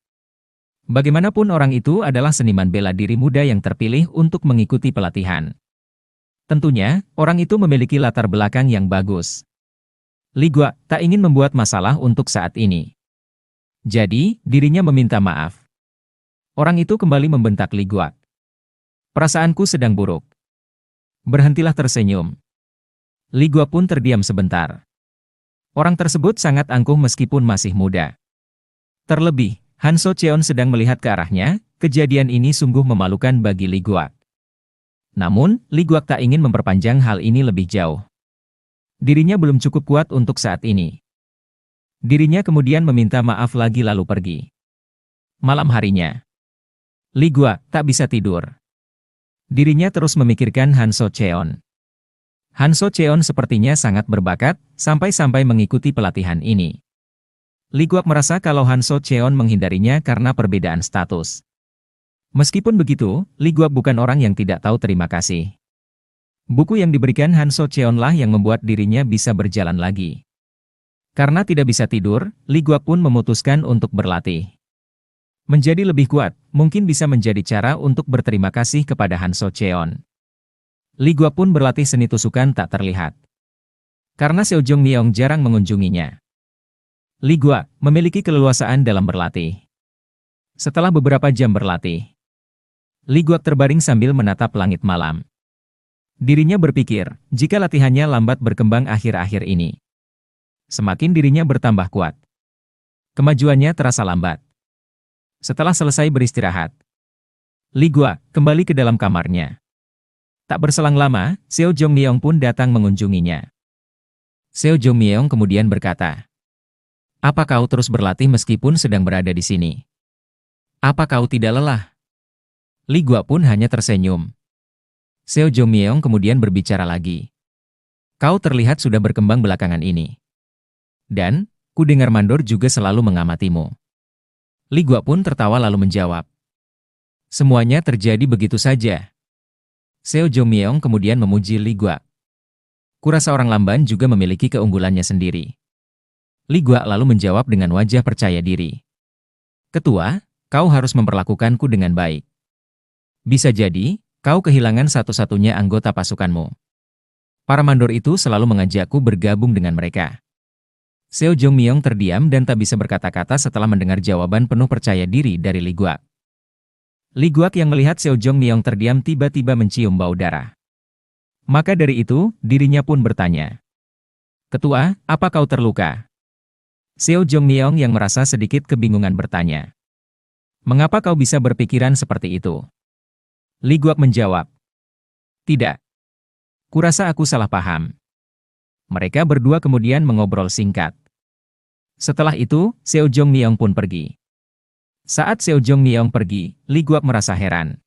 Bagaimanapun orang itu adalah seniman bela diri muda yang terpilih untuk mengikuti pelatihan. Tentunya, orang itu memiliki latar belakang yang bagus. Li Guak tak ingin membuat masalah untuk saat ini. Jadi, dirinya meminta maaf. Orang itu kembali membentak Li Guak. "Perasaanku sedang buruk. Berhentilah tersenyum." Li Guak pun terdiam sebentar. Orang tersebut sangat angkuh meskipun masih muda. Terlebih, Hanso Cheon sedang melihat ke arahnya, kejadian ini sungguh memalukan bagi Li Guak. Namun, Li Guak tak ingin memperpanjang hal ini lebih jauh. Dirinya belum cukup kuat untuk saat ini. Dirinya kemudian meminta maaf lagi lalu pergi. Malam harinya, Li Guak tak bisa tidur. Dirinya terus memikirkan Hanso Cheon. Hanso Cheon sepertinya sangat berbakat, sampai-sampai mengikuti pelatihan ini. Li Guak merasa kalau Hanso Cheon menghindarinya karena perbedaan status. Meskipun begitu, Li Guak bukan orang yang tidak tahu terima kasih. Buku yang diberikan Hanso Cheon lah yang membuat dirinya bisa berjalan lagi. Karena tidak bisa tidur, Li Guak pun memutuskan untuk berlatih. Menjadi lebih kuat, mungkin bisa menjadi cara untuk berterima kasih kepada Han So Cheon. Li Guak pun berlatih seni tusukan tak terlihat. Karena Seo Jong Myeong jarang mengunjunginya. Li Guak memiliki keleluasaan dalam berlatih. Setelah beberapa jam berlatih, Li Guak terbaring sambil menatap langit malam. Dirinya berpikir, jika latihannya lambat berkembang akhir-akhir ini, semakin dirinya bertambah kuat. Kemajuannya terasa lambat. Setelah selesai beristirahat, Li Guak kembali ke dalam kamarnya. Tak berselang lama, Seo Jong Myeong pun datang mengunjunginya. Seo Jong Myeong kemudian berkata, "Apa kau terus berlatih meskipun sedang berada di sini? Apa kau tidak lelah?" Li Guak pun hanya tersenyum. Seo Jong Myeong kemudian berbicara lagi. "Kau terlihat sudah berkembang belakangan ini. Dan, ku dengar Mandor juga selalu mengamatimu." Li Guak pun tertawa lalu menjawab, "Semuanya terjadi begitu saja." Seo Jong Myeong kemudian memuji Li Guak. "Kurasa orang Lamban juga memiliki keunggulannya sendiri." Li Guak lalu menjawab dengan wajah percaya diri. "Ketua, kau harus memperlakukanku dengan baik. Bisa jadi, kau kehilangan satu-satunya anggota pasukanmu. Para mandor itu selalu mengajakku bergabung dengan mereka." Seo Jong Myeong terdiam dan tak bisa berkata-kata setelah mendengar jawaban penuh percaya diri dari Li Guak. Li Guak yang melihat Seo Jong Myeong terdiam tiba-tiba mencium bau darah. Maka dari itu, dirinya pun bertanya, "Ketua, apa kau terluka?" Seo Jong Myeong yang merasa sedikit kebingungan bertanya, "Mengapa kau bisa berpikiran seperti itu?" Li Guak menjawab, "Tidak. Kurasa aku salah paham." Mereka berdua kemudian mengobrol singkat. Setelah itu, Seo Jong Myeong pun pergi. Saat Seo Jong Myeong pergi, Li Guak merasa heran.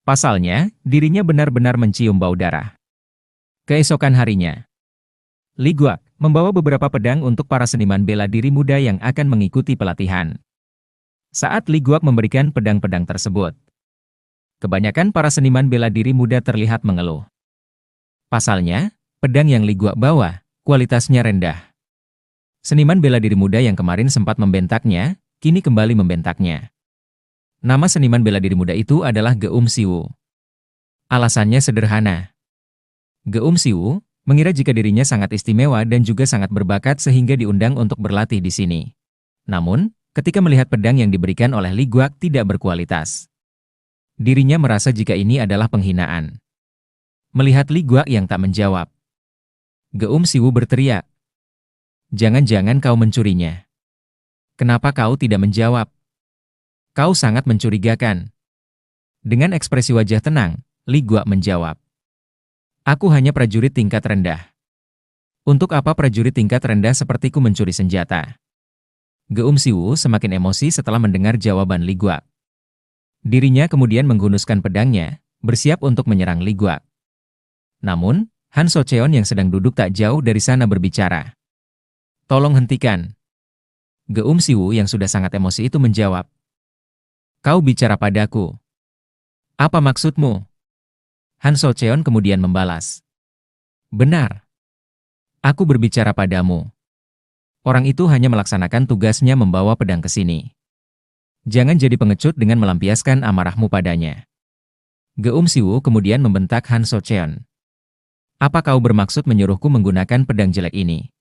Pasalnya, dirinya benar-benar mencium bau darah. Keesokan harinya, Li Guak membawa beberapa pedang untuk para seniman bela diri muda yang akan mengikuti pelatihan. Saat Li Guak memberikan pedang-pedang tersebut, kebanyakan para seniman bela diri muda terlihat mengeluh. Pasalnya, pedang yang Li Guak bawa, kualitasnya rendah. Seniman bela diri muda yang kemarin sempat membentaknya, kini kembali membentaknya. Nama seniman bela diri muda itu adalah Geum Siwoo. Alasannya sederhana. Geum Siwoo mengira jika dirinya sangat istimewa dan juga sangat berbakat sehingga diundang untuk berlatih di sini. Namun, ketika melihat pedang yang diberikan oleh Li Guak tidak berkualitas, dirinya merasa jika ini adalah penghinaan. Melihat Li Guak yang tak menjawab, Geum Siwoo berteriak, "Jangan-jangan kau mencurinya. Kenapa kau tidak menjawab? Kau sangat mencurigakan." Dengan ekspresi wajah tenang, Li Guak menjawab, "Aku hanya prajurit tingkat rendah. Untuk apa prajurit tingkat rendah sepertiku mencuri senjata?" Geum Siwoo semakin emosi setelah mendengar jawaban Li Guak. Dirinya kemudian menghunuskan pedangnya, bersiap untuk menyerang Li Guak. Namun, Han So Cheon yang sedang duduk tak jauh dari sana berbicara. "Tolong hentikan." Geum Siwoo yang sudah sangat emosi itu menjawab, "Kau bicara padaku. Apa maksudmu?" Han So Cheon kemudian membalas, "Benar. Aku berbicara padamu. Orang itu hanya melaksanakan tugasnya membawa pedang ke sini. Jangan jadi pengecut dengan melampiaskan amarahmu padanya." Geum Siwoo kemudian membentak Han So Cheon, "Apa kau bermaksud menyuruhku menggunakan pedang jelek ini?"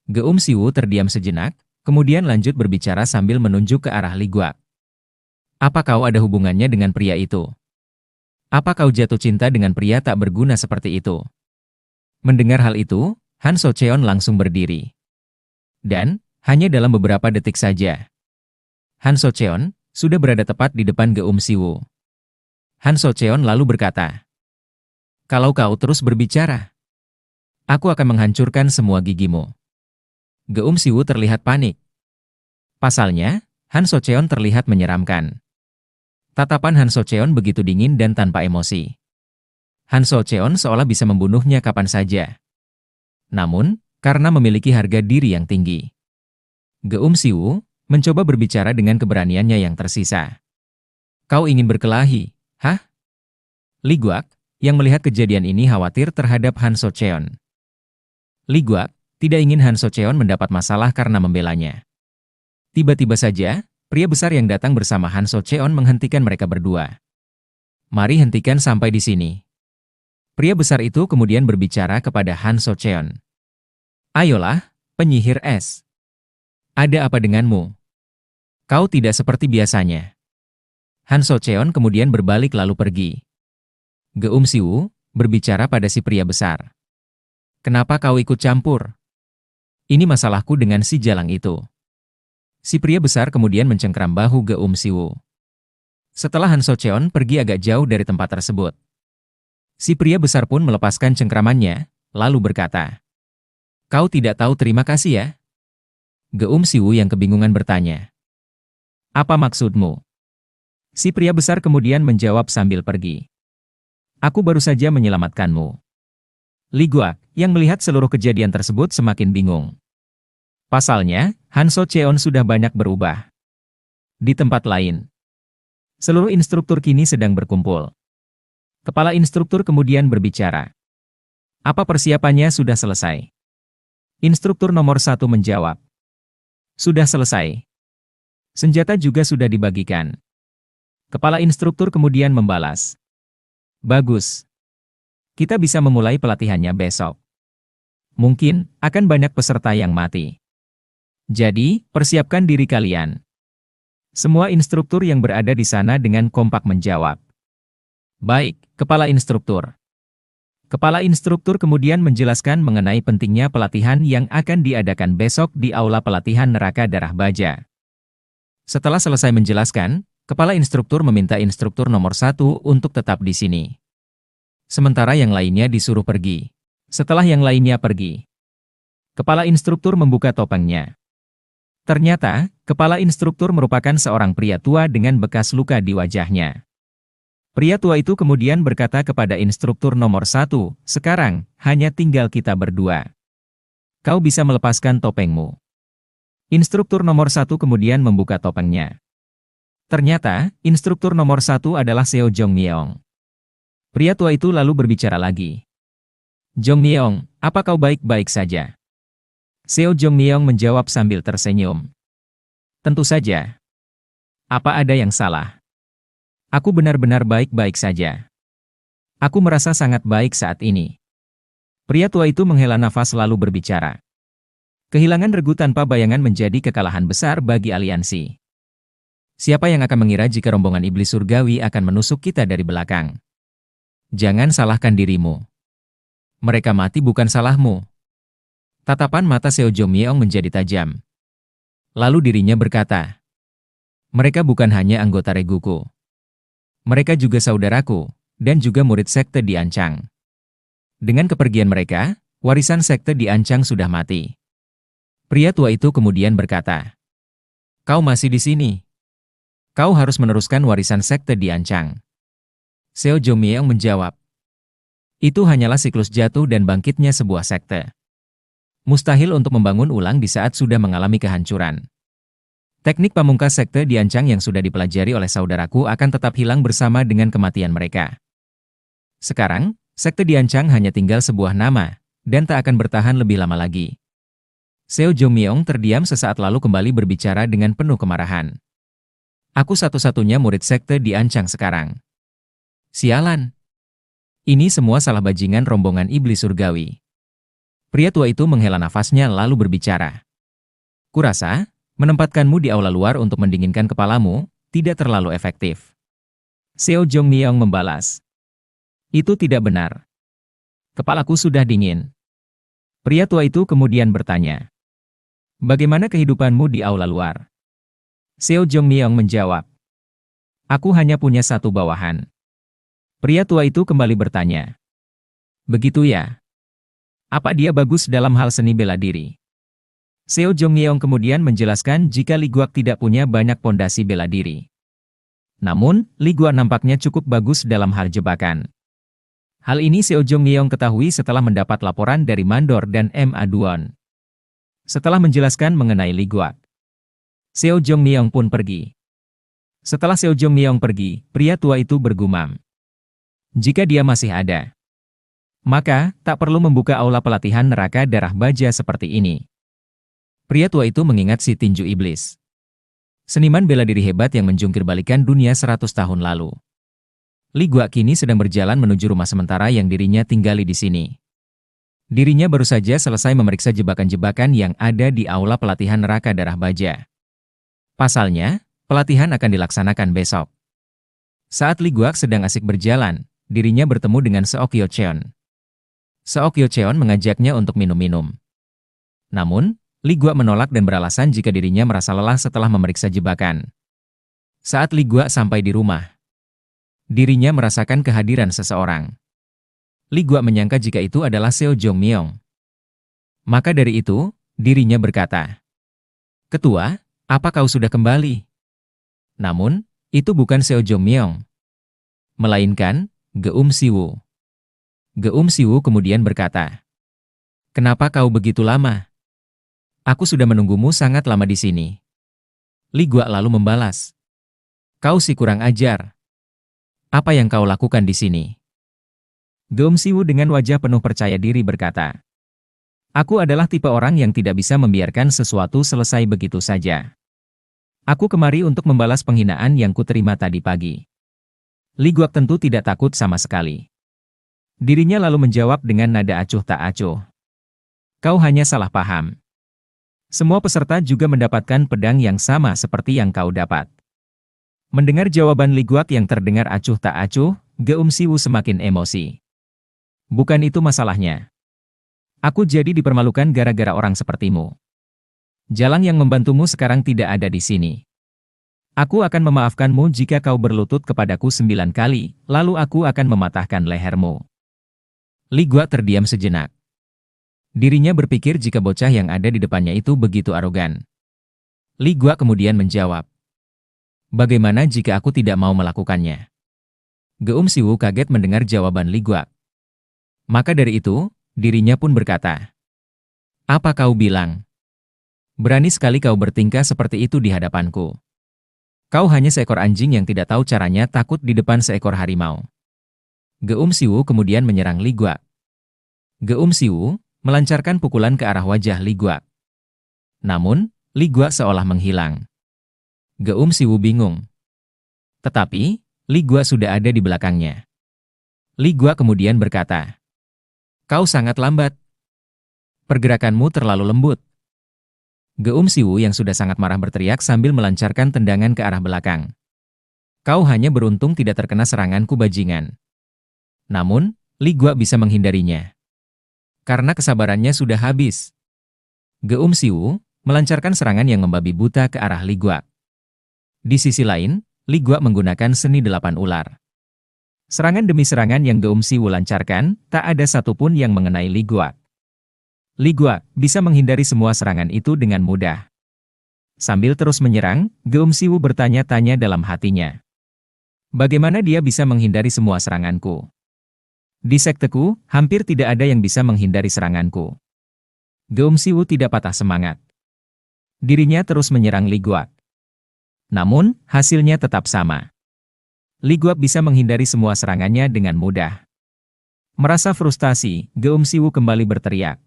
Geum Siwoo terdiam sejenak, kemudian lanjut berbicara sambil menunjuk ke arah Li Guak. "Apa kau ada hubungannya dengan pria itu? Apa kau jatuh cinta dengan pria tak berguna seperti itu?" Mendengar hal itu, Han So Cheon langsung berdiri. Dan, hanya dalam beberapa detik saja, Han So Cheon sudah berada tepat di depan Geum Siwoo. Han So Cheon lalu berkata, "Kalau kau terus berbicara, aku akan menghancurkan semua gigimu." Geum Siwoo terlihat panik. Pasalnya, Han So Cheon terlihat menyeramkan. Tatapan Han So Cheon begitu dingin dan tanpa emosi. Han So Cheon seolah bisa membunuhnya kapan saja. Namun, karena memiliki harga diri yang tinggi, Geum Siwoo mencoba berbicara dengan keberaniannya yang tersisa. "Kau ingin berkelahi, hah?" Li Guak, yang melihat kejadian ini khawatir terhadap Han So Cheon. "Li Guak, Tidak ingin Han So-cheon mendapat masalah karena membelanya. Tiba-tiba saja, pria besar yang datang bersama Han So-cheon menghentikan mereka berdua. Mari hentikan sampai di sini. Pria besar itu kemudian berbicara kepada Han So-cheon. Ayolah, penyihir es. Ada apa denganmu? Kau tidak seperti biasanya. Han So-cheon kemudian berbalik lalu pergi. Geum Siwoo berbicara pada si pria besar. Kenapa kau ikut campur? Ini masalahku dengan si jalang itu. Si pria besar kemudian mencengkeram bahu Geum Siwoo. Setelah Han So-cheon pergi agak jauh dari tempat tersebut, si pria besar pun melepaskan cengkeramannya, lalu berkata, "Kau tidak tahu terima kasih ya?" Geum Siwoo yang kebingungan bertanya, "Apa maksudmu?" Si pria besar kemudian menjawab sambil pergi, "Aku baru saja menyelamatkanmu." Li Guak, yang melihat seluruh kejadian tersebut semakin bingung. Pasalnya, Han So-cheon sudah banyak berubah. Di tempat lain, seluruh instruktur kini sedang berkumpul. Kepala instruktur kemudian berbicara. Apa persiapannya sudah selesai? Instruktur nomor 1 menjawab. Sudah selesai. Senjata juga sudah dibagikan. Kepala instruktur kemudian membalas. Bagus. Kita bisa memulai pelatihannya besok. Mungkin akan banyak peserta yang mati. Jadi, persiapkan diri kalian. Semua instruktur yang berada di sana dengan kompak menjawab. Baik, Kepala Instruktur. Kepala Instruktur kemudian menjelaskan mengenai pentingnya pelatihan yang akan diadakan besok di Aula Pelatihan Neraka Darah Baja. Setelah selesai menjelaskan, Kepala Instruktur meminta instruktur nomor 1 untuk tetap di sini. Sementara yang lainnya disuruh pergi. Setelah yang lainnya pergi, Kepala Instruktur membuka topengnya. Ternyata, Kepala Instruktur merupakan seorang pria tua dengan bekas luka di wajahnya. Pria tua itu kemudian berkata kepada instruktur nomor 1, "Sekarang, hanya tinggal kita berdua. Kau bisa melepaskan topengmu." Instruktur nomor 1 kemudian membuka topengnya. Ternyata, instruktur nomor 1 adalah Seo Jong Myeong. Pria tua itu lalu berbicara lagi. Jong Myeong, apa kau baik-baik saja? Seo Jong Myeong menjawab sambil tersenyum. Tentu saja. Apa ada yang salah? Aku benar-benar baik-baik saja. Aku merasa sangat baik saat ini. Pria tua itu menghela nafas lalu berbicara. Kehilangan regu tanpa bayangan menjadi kekalahan besar bagi aliansi. Siapa yang akan mengira jika rombongan iblis surgawi akan menusuk kita dari belakang? Jangan salahkan dirimu. Mereka mati bukan salahmu. Tatapan mata Seo Jong Myeong menjadi tajam. Lalu dirinya berkata, mereka bukan hanya anggota reguku. Mereka juga saudaraku, dan juga murid sekte di Ancang. Dengan kepergian mereka, warisan sekte di Ancang sudah mati. Pria tua itu kemudian berkata, "Kau masih di sini. Kau harus meneruskan warisan sekte di Ancang." Seo Jong Myeong menjawab, "Itu hanyalah siklus jatuh dan bangkitnya sebuah sekte. Mustahil untuk membangun ulang di saat sudah mengalami kehancuran. Teknik pamungkas sekte di Ancang yang sudah dipelajari oleh saudaraku akan tetap hilang bersama dengan kematian mereka. Sekarang, sekte di Ancang hanya tinggal sebuah nama, dan tak akan bertahan lebih lama lagi." Seo Jong Myeong terdiam sesaat lalu kembali berbicara dengan penuh kemarahan. "Aku satu-satunya murid sekte di Ancang sekarang. Sialan. Ini semua salah bajingan rombongan iblis surgawi." Pria tua itu menghela nafasnya lalu berbicara. "Kurasa, menempatkanmu di aula luar untuk mendinginkan kepalamu, tidak terlalu efektif." Seo Jong Myeong membalas. "Itu tidak benar. Kepalaku sudah dingin." Pria tua itu kemudian bertanya, "Bagaimana kehidupanmu di aula luar?" Seo Jong Myeong menjawab, "Aku hanya punya satu bawahan." Pria tua itu kembali bertanya, "Begitu ya? Apa dia bagus dalam hal seni bela diri?" Seo Jong Myeong kemudian menjelaskan jika Li Guak tidak punya banyak pondasi bela diri. Namun, Li Guak nampaknya cukup bagus dalam hal jebakan. Hal ini Seo Jong Myeong ketahui setelah mendapat laporan dari Mandor dan Ma Duon. Setelah menjelaskan mengenai Li Guak, Seo Jong Myeong pun pergi. Setelah Seo Jong Myeong pergi, pria tua itu bergumam, "Jika dia masih ada, Maka, tak perlu membuka aula pelatihan neraka darah baja seperti ini. Pria tua itu mengingat si tinju iblis. Seniman bela diri hebat yang menjungkir balikan dunia 100 tahun lalu. Li Gua kini sedang berjalan menuju rumah sementara yang dirinya tinggali di sini. Dirinya baru saja selesai memeriksa jebakan-jebakan yang ada di aula pelatihan neraka darah baja. Pasalnya, pelatihan akan dilaksanakan besok. Saat Li Gua sedang asik berjalan, dirinya bertemu dengan Seok Yeon. Seok Yeon mengajaknya untuk minum-minum. Namun, Li Gua menolak dan beralasan jika dirinya merasa lelah setelah memeriksa jebakan. Saat Li Gua sampai di rumah, dirinya merasakan kehadiran seseorang. Li Gua menyangka jika itu adalah Seo Jong Myung. Maka dari itu, dirinya berkata, "Ketua, apa kau sudah kembali?" Namun, itu bukan Seo Jong Myung, melainkan Geum Siwoo. Geum Siwoo kemudian berkata, "Kenapa kau begitu lama? Aku sudah menunggumu sangat lama di sini." Li Gua lalu membalas, "Kau si kurang ajar. Apa yang kau lakukan di sini?" Geum Siwoo dengan wajah penuh percaya diri berkata, "Aku adalah tipe orang yang tidak bisa membiarkan sesuatu selesai begitu saja. Aku kemari untuk membalas penghinaan yang kuterima tadi pagi." Li Gua tentu tidak takut sama sekali. Dirinya lalu menjawab dengan nada acuh tak acuh, "Kau hanya salah paham. Semua peserta juga mendapatkan pedang yang sama seperti yang kau dapat." Mendengar jawaban Li Gua yang terdengar acuh tak acuh, Geum Siwoo semakin emosi. "Bukan itu masalahnya. Aku jadi dipermalukan gara-gara orang sepertimu. Jalang yang membantumu sekarang tidak ada di sini. Aku akan memaafkanmu jika kau berlutut kepadaku 9 kali, lalu aku akan mematahkan lehermu." Li Gua terdiam sejenak. Dirinya berpikir jika bocah yang ada di depannya itu begitu arogan. Li Gua kemudian menjawab, "Bagaimana jika aku tidak mau melakukannya?" Geum Siwoo kaget mendengar jawaban Li Gua. Maka dari itu, dirinya pun berkata, "Apa kau bilang? Berani sekali kau bertingkah seperti itu di hadapanku. Kau hanya seekor anjing yang tidak tahu caranya takut di depan seekor harimau." Geum Siwoo kemudian menyerang Li Gua. Geum Siwoo melancarkan pukulan ke arah wajah Li Gua. Namun, Li Gua seolah menghilang. Geum Siwoo bingung. Tetapi, Li Gua sudah ada di belakangnya. Li Gua kemudian berkata, "Kau sangat lambat. Pergerakanmu terlalu lembut." Geum Siwoo yang sudah sangat marah berteriak sambil melancarkan tendangan ke arah belakang. "Kau hanya beruntung tidak terkena seranganku bajingan." Namun, Li Gua bisa menghindarinya. Karena kesabarannya sudah habis. Geum Siwoo melancarkan serangan yang membabi buta ke arah Li Gua. Di sisi lain, Li Gua menggunakan seni 8 ular. Serangan demi serangan yang Geum Siwoo lancarkan, tak ada satupun yang mengenai Li Gua. Li Gua bisa menghindari semua serangan itu dengan mudah. Sambil terus menyerang, Geum Siwoo bertanya-tanya dalam hatinya, "Bagaimana dia bisa menghindari semua seranganku? Di sekteku, hampir tidak ada yang bisa menghindari seranganku." Geum Siwoo tidak patah semangat. Dirinya terus menyerang Li Gua. Namun, hasilnya tetap sama. Li Gua bisa menghindari semua serangannya dengan mudah. Merasa frustasi, Geum Siwoo kembali berteriak,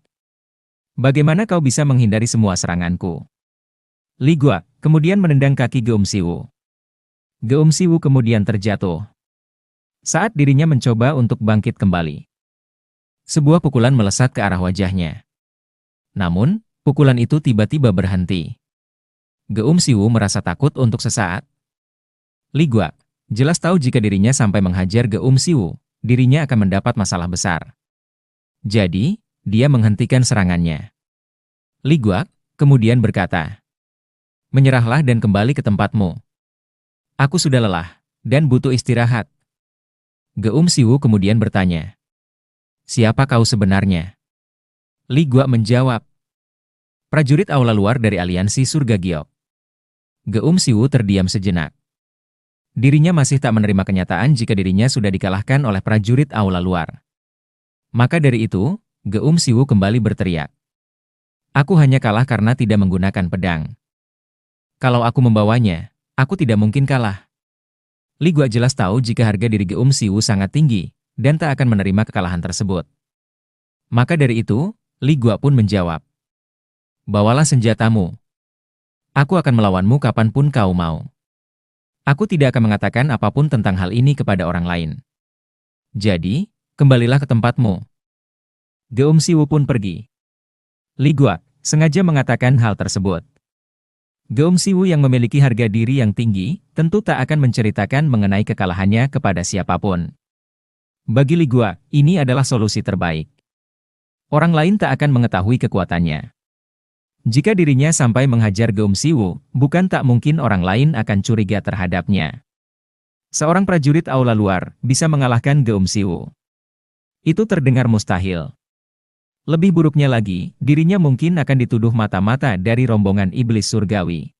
"Bagaimana kau bisa menghindari semua seranganku?" Li Gua kemudian menendang kaki Geum Siwoo. Geum Siwoo kemudian terjatuh. Saat dirinya mencoba untuk bangkit kembali, sebuah pukulan melesat ke arah wajahnya. Namun, pukulan itu tiba-tiba berhenti. Geum Siwoo merasa takut untuk sesaat. Li Gua jelas tahu jika dirinya sampai menghajar Geum Siwoo, dirinya akan mendapat masalah besar. Jadi, dia menghentikan serangannya. Li Gua kemudian berkata, "Menyerahlah dan kembali ke tempatmu. Aku sudah lelah dan butuh istirahat." Geum Siwoo kemudian bertanya, "Siapa kau sebenarnya?" Li Gua menjawab, "Prajurit aula luar dari aliansi surga Giok." Geum Siwoo terdiam sejenak. Dirinya masih tak menerima kenyataan jika dirinya sudah dikalahkan oleh prajurit aula luar. Maka dari itu, Geum Siwoo kembali berteriak, "Aku hanya kalah karena tidak menggunakan pedang. Kalau aku membawanya, aku tidak mungkin kalah." Li Gua jelas tahu jika harga diri Geum Siwoo sangat tinggi, dan tak akan menerima kekalahan tersebut. Maka dari itu, Li Gua pun menjawab, "Bawalah senjatamu. Aku akan melawanmu kapanpun kau mau. Aku tidak akan mengatakan apapun tentang hal ini kepada orang lain. Jadi, kembalilah ke tempatmu." Geum Siwu pun pergi. Li Gua sengaja mengatakan hal tersebut. Geum Siwu yang memiliki harga diri yang tinggi, tentu tak akan menceritakan mengenai kekalahannya kepada siapapun. Bagi Li Gua, ini adalah solusi terbaik. Orang lain tak akan mengetahui kekuatannya. Jika dirinya sampai menghajar Geum Siwu, bukan tak mungkin orang lain akan curiga terhadapnya. Seorang prajurit aula luar bisa mengalahkan Geum Siwu. Itu terdengar mustahil. Lebih buruknya lagi, dirinya mungkin akan dituduh mata-mata dari rombongan iblis surgawi.